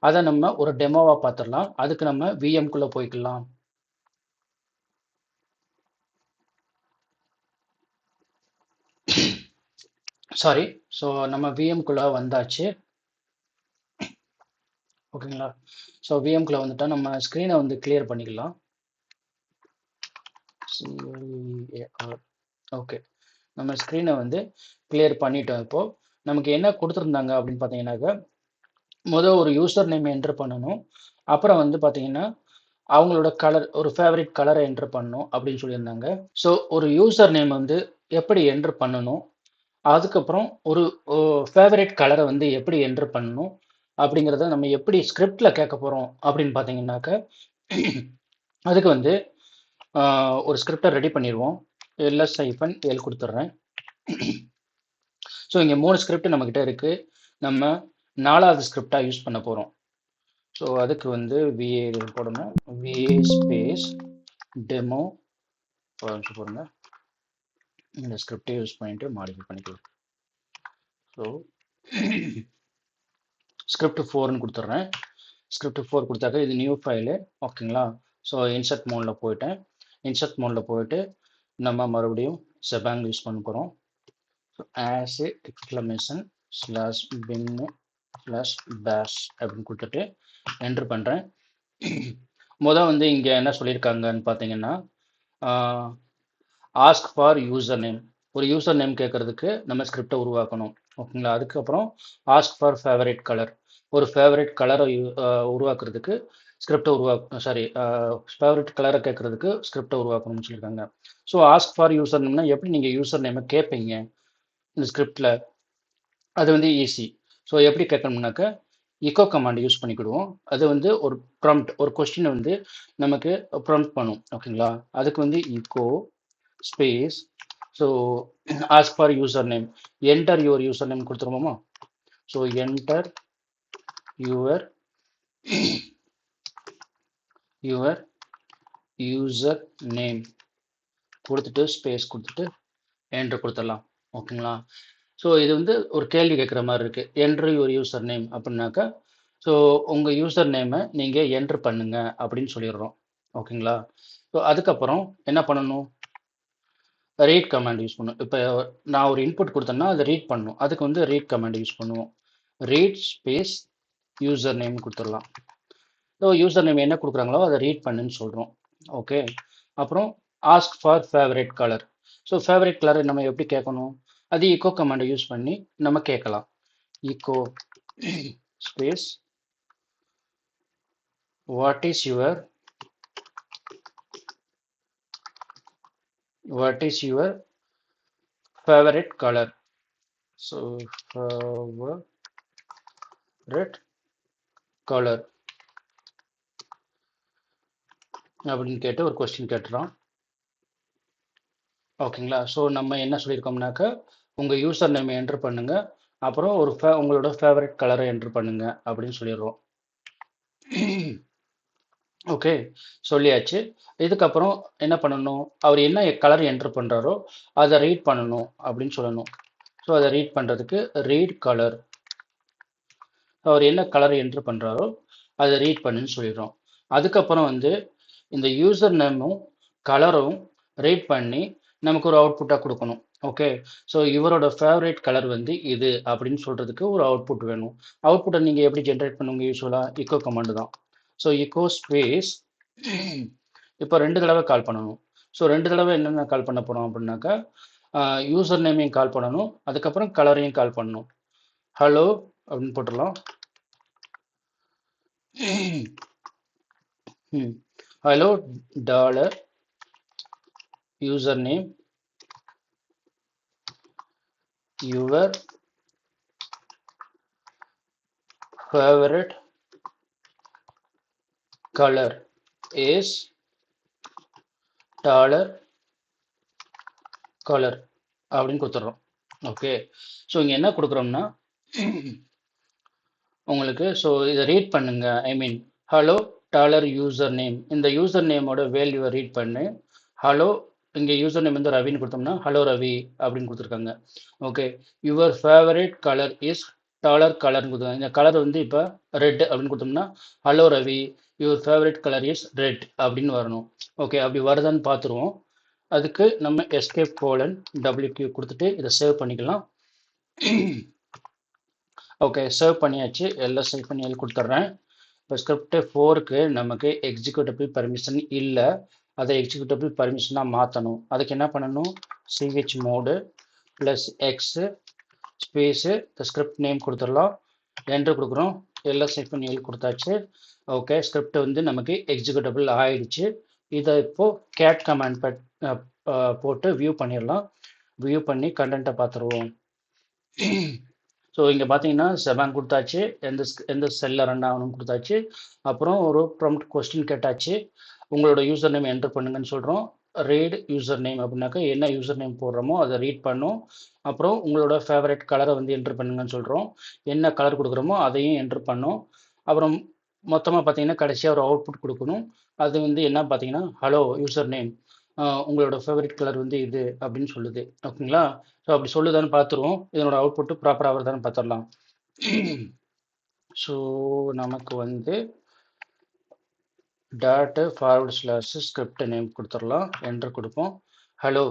அதை நம்ம ஒரு டெமோவாக பார்த்துடலாம். அதுக்கு நம்ம விஎம்குள்ளே போய்க்கலாம். சாரி. ஸோ நம்ம விஎம்குள்ளே வந்தாச்சு. ஓகேங்களா? ஸோ விஎம்குள்ளே வந்துட்டா நம்ம ஸ்க்ரீனை வந்து கிளியர் பண்ணிக்கலாம். CLEAR. ஓகே. நம்ம ஸ்க்ரீனை வந்து கிளியர் பண்ணிட்டோம். இப்போது நமக்கு என்ன கொடுத்துருந்தாங்க அப்படின்னு பார்த்தீங்கன்னாக்கா, ஒரு யூசர் நேம் என்ட்ரு பண்ணணும். அப்புறம் வந்து பார்த்தீங்கன்னா, அவங்களோட கலர் ஒரு ஃபேவரட் கலரை என்ட்ரு பண்ணணும் அப்படின்னு சொல்லியிருந்தாங்க. ஸோ ஒரு யூசர் நேம் வந்து எப்படி என்ட்ரு பண்ணணும், அதுக்கப்புறம் ஒரு ஃபேவரட் கலரை வந்து எப்படி என்ட்ரு பண்ணணும் அப்படிங்கிறத நம்ம எப்படி ஸ்கிரிப்டில் கேட்க போகிறோம் அப்படின்னு பார்த்தீங்கன்னாக்கா, அதுக்கு வந்து ஒரு ஸ்கிரிப்டை ரெடி பண்ணிடுவோம். ls-l கொடுத்துட்றேன். ஸோ இங்கே 3 ஸ்கிரிப்ட் நம்மக்கிட்ட இருக்குது. நம்ம 4வது ஸ்கிரிப்டாக யூஸ் பண்ண போகிறோம். ஸோ அதுக்கு வந்து VA போடணும். VA ஸ்பேஸ் டெமோ போடுங்க. இந்த ஸ்கிரிப்டை யூஸ் பண்ணிட்டு மாடிஃபை பண்ணிக்கலாம். ஸோ ஸ்கிரிப்ட் 4ன்னு கொடுத்துட்றேன். ஸ்கிரிப்ட் 4 கொடுத்தாக்க இது நியூ ஃபைலு. ஓகேங்களா? ஸோ இன்சர்ட் மோடில் போயிட்டேன். இன்சர்ட் மோடில் போயிட்டு நம்ம மறுபடியும் செபாங் யூஸ் பண்ண போகிறோம். ஆஸ் எக்ஸ்க்ளமேஷன் ஸ்லாஷ் பின்னு ஸ்லாஷ் பேஷ் அப்படின்னு கொடுத்துட்டு என்ட்ரு பண்ணுறேன். வந்து இங்கே என்ன சொல்லியிருக்காங்கன்னு பார்த்தீங்கன்னா, ஆஸ்க் ஃபார் யூசர் நேம். ஒரு யூசர் நேம் கேட்கறதுக்கு நம்ம ஸ்கிரிப்டை உருவாக்கணும். ஓகேங்களா? அதுக்கப்புறம் ஆஸ்க் ஃபார் ஃபேவரட் கலர். ஒரு ஃபேவரட் கலரை உருவாக்குறதுக்கு ஸ்கிரிப்டை ஃபேவரட் கலரை கேட்கறதுக்கு ஸ்கிரிப்டை உருவாக்கணும்னு சொல்லியிருக்காங்க. ஸோ ஆஸ்க் ஃபார் யூசர் நேம்னா எப்படி நீங்கள் யூசர் நேமை கேட்பீங்க இந்த ஸ்கிரிப்டில்? அது வந்து ஈஸி. ஸோ எப்படி கேட்கணும்னாக்க இக்கோ கமாண்ட் யூஸ் பண்ணிக்கிடுவோம். அது வந்து ஒரு ப்ராம்ப்ட் ஒரு கொஸ்டினை வந்து நமக்கு ப்ராம்ப்ட் பண்ணும். ஓகேங்களா? அதுக்கு வந்து echo space so ask for user name enter your user name கொடுத்துருவோமா? So enter your user name கொடுத்துட்டு ஸ்பேஸ் கொடுத்துட்டு என்டர் கொடுத்துடலாம். ஓகேங்களா? ஸோ இது வந்து ஒரு கேள்வி கேட்குற மாதிரி இருக்குது. என்ட்ரு யுவர் யூசர் நேம் அப்படின்னாக்கா, ஸோ உங்கள் யூசர் நேமை நீங்கள் என்ட்ரு பண்ணுங்க அப்படின்னு சொல்லிடுறோம். ஓகேங்களா? ஸோ அதுக்கப்புறம் என்ன பண்ணணும்? ரீட் கமாண்ட் யூஸ் பண்ணும். இப்போ நான் ஒரு இன்புட் கொடுத்தேன்னா அதை ரீட் பண்ணணும். அதுக்கு வந்து ரீட் கமாண்ட் யூஸ் பண்ணுவோம். ரீட் ஸ்பேஸ் யூசர் நேம் கொடுத்துடலாம். ஸோ யூசர் நேம் என்ன கொடுக்குறாங்களோ அதை ரீட் பண்ணுன்னு சொல்கிறோம். ஓகே. அப்புறம் ask for favourite colour. So favourite colour நம்ம எப்படி கேட்கணும்? அது இக்கோ கமாண்டை யூஸ் பண்ணி நம்ம கேட்கலாம். echo space what is your favorite color? So favorite color அப்படின்னு கேட்டு ஒரு கொஸ்டின் கேட்டுறோம். ஓகேங்களா? ஸோ நம்ம என்ன சொல்லியிருக்கோம்னாக்கா, உங்கள் யூசர் நேம் என்ட்ரு பண்ணுங்க, அப்புறம் உங்களோட ஃபேவரட் கலரை என்ட்ரு பண்ணுங்க அப்படின்னு சொல்லிடுறோம். ஓகே, சொல்லியாச்சு. இதுக்கப்புறம் என்ன பண்ணணும்? அவர் என்ன கலர் என்டர் பண்றாரோ, அத ரீட் பண்ணணும் அப்படின்னு சொல்லணும். ஸோ அத ரீட் பண்றதுக்கு ரீட் கலர். அவர் என்ன கலர் என்டர் பண்றாரோ, அத ரீட் பண்ணுன்னு சொல்லிடுறோம். அதுக்கப்புறம் வந்து இந்த யூசர் நேமும், கலரும் ரீட் பண்ணி நமக்கு ஒரு அவுட்புட்டா குடுக்கணும். ஓகே. ஸோ இவரோட ஃபேவரைட் கலர் வந்து இது அப்படின்னு சொல்றதுக்கு ஒரு அவுட்புட் வேணும். அவுட்புட்ட நீங்க எப்படி ஜெனரேட் பண்ணுவீங்க யூசுவலா? எக்கோ கமாண்ட் தான். ஸோ எக்கோ ஸ்பேஸ் இப்போ 2 தடவை கால் பண்ணணும். ஸோ 2 தடவை என்னென்ன கால் பண்ண போறோம் அப்படின்னாக்கா, யூசர் நேமையும் கால் பண்ணணும். அதுக்கப்புறம் கலரையும் கால் பண்ணணும். ஹலோ அப்படின்னு போட்டுறலாம். Hello dollar user name your favourite colour is dollar colour அப்படின்னு கொடுத்துட்றோம். ஓகே. ஸோ இங்கே என்ன கொடுக்குறோம்னா உங்களுக்கு ஸோ இதை ரீட் பண்ணுங்க. ஐ மீன் ஹலோ டாலர் யூசர் நேம், இந்த யூசர் நேமோட வேல்யூவை ரீட் பண்ணு. ஹலோ, இங்கே யூசர் நேம் வந்து ரவின்னு கொடுத்தோம்னா ஹலோ ரவி அப்படின்னு கொடுத்துருக்காங்க. Okay. Your favourite colour is dollar கலர்னு கொடுத்துருக்காங்க. இந்த கலர் வந்து இப்போ ரெட் அப்படின்னு கொடுத்தோம்னா hello Ravi your favourite colour is red அப்படின்னு வரணும். ஓகே, அப்படி வருதான்னு பார்த்துருவோம். அதுக்கு நம்ம எஸ்கேப் கோலன் டபிள்யூக்யூ கொடுத்துட்டு இதை சேவ் பண்ணிக்கலாம். ஓகே, சேவ் பண்ணியாச்சு. எல்லாம் சேவ் பண்ணி எழுதி கொடுத்துட்றேன். இப்போ ஸ்கிரிப்ட் 4க்கு நமக்கு எக்ஸிக்யூட்டபிள் பர்மிஷன் இல்லை. அதை எக்ஸிக்யூட்டபிள் பர்மிஷனாக மாற்றணும். அதுக்கு என்ன பண்ணணும்? CH mod plus x space இந்த ஸ்கிரிப்ட் நேம் கொடுத்துடலாம். என்ட்ரு கொடுக்குறோம். எல்லாம் சேவ் பண்ணி எழுதி கொடுத்தாச்சு. ஓகே, ஸ்கிரிப்ட் வந்து நமக்கு எக்ஸிக்யூட்டபிள் ஆயிடுச்சு. இதை இப்போது கேட் கமாண்ட் போட்டு வியூ பண்ணிடலாம். வியூ பண்ணி கண்டென்ட்டை பார்த்துருவோம். ஸோ இங்கே பார்த்தீங்கன்னா 7 கொடுத்தாச்சு. எந்த செல்லில் ரன் ஆகணும்னு கொடுத்தாச்சு. அப்புறம் ஒரு ப்ராம்ப்ட் கொஸ்டின் கேட்டாச்சு. உங்களோட யூசர் நேம் என்டர் பண்ணுங்கன்னு சொல்கிறோம். ரீட் யூசர் நேம் அப்படின்னாக்கா என்ன யூசர் நேம் போடுறோமோ அதை ரீட் பண்ணும். அப்புறம் உங்களோட ஃபேவரட் கலரை வந்து என்டர் பண்ணுங்கன்னு சொல்கிறோம். என்ன கலர் கொடுக்குறோமோ அதையும் என்டர் பண்ணும். அப்புறம் மொத்தமாக பார்த்தீங்கன்னா கடைசியாக ஒரு அவுட்புட் கொடுக்கணும். அது வந்து என்ன பார்த்தீங்கன்னா ஹலோ யூசர் நேம், உங்களோட ஃபேவரட் கலர் வந்து இது அப்படின்னு சொல்லுது. ஓகேங்களா? ஸோ அப்படி சொல்லுதான்னு பார்த்துருவோம். இதனோட அவுட்புட்டு ப்ராப்பராக வருதான்னு பார்த்துடலாம். ஸோ நமக்கு வந்து dot forward slash script name கொடுத்துடலாம். என்டர் கொடுப்போம். ஹலோ.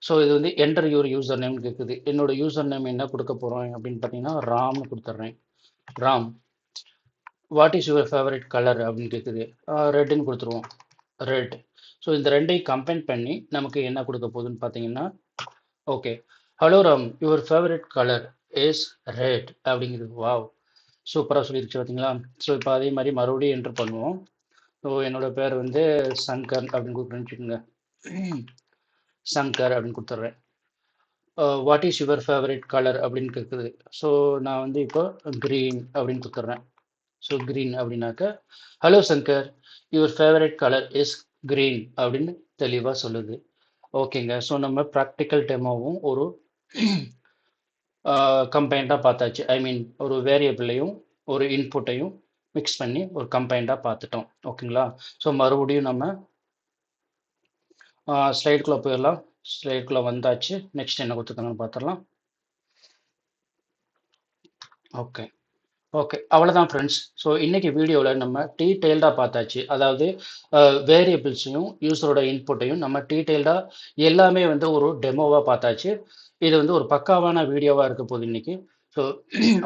ஸோ இது வந்து என்டர் யுவர் யூசர் நேம் கேட்குது. என்னோட யூசர் நேம் என்ன கொடுக்க போகிறோம் அப்படின்னு பார்த்தீங்கன்னா ராம்னு கொடுத்துட்றேன். Ram. What is your favourite colour அப்படின்னு கேட்குது. ரெட்டுன்னு கொடுத்துருவோம். ரெட். ஸோ இந்த ரெண்டையும் கம்பைன் பண்ணி நமக்கு என்ன கொடுக்க போகுதுன்னு பார்த்தீங்கன்னா okay, hello Ram your favourite colour is red அப்படிங்கிறது. வாவ், சூப்பராக சொல்லிருச்சு பார்த்தீங்களா? ஸோ இப்போ அதே மாதிரி மறுபடியும் என்ட்ரு பண்ணுவோம். ஸோ என்னோட பேர் வந்து சங்கர் அப்படின்னு கொடுக்குறேன்னு வச்சுக்கோங்க. சங்கர் அப்படின்னு கொடுத்துட்றேன். What is your favourite colour அப்படின்னு கேட்குது. ஸோ நான் வந்து இப்போ க்ரீன் அப்படின்னு கொடுத்துட்றேன். ஸோ க்ரீன் அப்படின்னாக்க hello Shankar your favourite colour is green அப்படின்னு தெளிவாக சொல்லுது. ஓகேங்க. ஸோ நம்ம ப்ராக்டிக்கல் டெமோவும் ஒரு கம்பைண்டாக பார்த்தாச்சு. ஐ மீன் ஒரு வேரியபிளையும் ஒரு இன்புட்டையும் மிக்ஸ் பண்ணி ஒரு கம்பைண்டாக பார்த்துட்டோம். ஓகேங்களா? ஸோ மறுபடியும் நம்ம ஸ்லைடுக்குள்ளே போயிடலாம். ஸ்லைடுக்குள்ளே வந்தாச்சு. நெக்ஸ்ட் என்ன கொடுத்துருக்காங்கன்னு பார்த்துடலாம். ஓகே. ஓகே, அவ்வளோதான் ஃப்ரெண்ட்ஸ். ஸோ இன்றைக்கி வீடியோவில் நம்ம டீட்டெயில்டாக பார்த்தாச்சு. அதாவது வேரியபிள்ஸையும் யூஸரோட இன்புட்டையும் நம்ம டீட்டெயில்டாக எல்லாமே வந்து ஒரு டெமோவாக பார்த்தாச்சு. இது வந்து ஒரு பக்காவான வீடியோவாக இருக்க போகுது இன்றைக்கி. ஸோ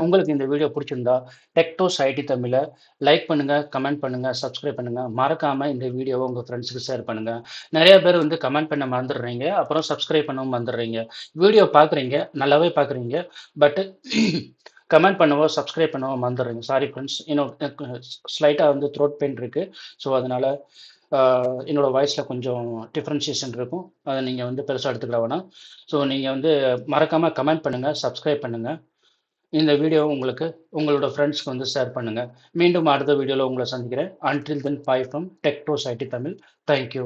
உங்களுக்கு இந்த வீடியோ பிடிச்சிருந்தா டெக்டோஸ் ஐடி தமிழை லைக் பண்ணுங்கள், கமெண்ட் பண்ணுங்கள், சப்ஸ்கிரைப் பண்ணுங்கள். மறக்காமல் இந்த வீடியோவை உங்கள் ஃப்ரெண்ட்ஸுக்கு ஷேர் பண்ணுங்கள். நிறைய பேர் வந்து கமெண்ட் பண்ண மறந்துடுறீங்க, அப்புறம் சப்ஸ்கிரைப் பண்ணவும் மறந்துடுறீங்க. வீடியோ பார்க்குறீங்க, நல்லாவே பார்க்குறீங்க, பட்டு கமெண்ட் பண்ணவோ சப்ஸ்கிரைப் பண்ணவோ மறந்துடுறீங்க. சாரி ஃப்ரெண்ட்ஸ், இன்னும் ஸ்லைட்டாக வந்து த்ரோட் பெயின் இருக்குது. ஸோ அதனால் என்னோடய வாய்ஸில் கொஞ்சம் டிஃப்ரென்ஷியேஷன் இருக்கும். அதை நீங்கள் வந்து பெருசாக எடுத்துக்கிட வேணாம். ஸோ நீங்கள் வந்து மறக்காமல் கமெண்ட் பண்ணுங்கள், சப்ஸ்கிரைப் பண்ணுங்கள். இந்த வீடியோ உங்களுக்கு உங்களோட ஃப்ரெண்ட்ஸ்க்கு வந்து ஷேர் பண்ணுங்கள். மீண்டும் அடுத்த வீடியோவில் உங்களை சந்திக்கிறேன். Until then bye from tech dose IT Tamil. Thank you.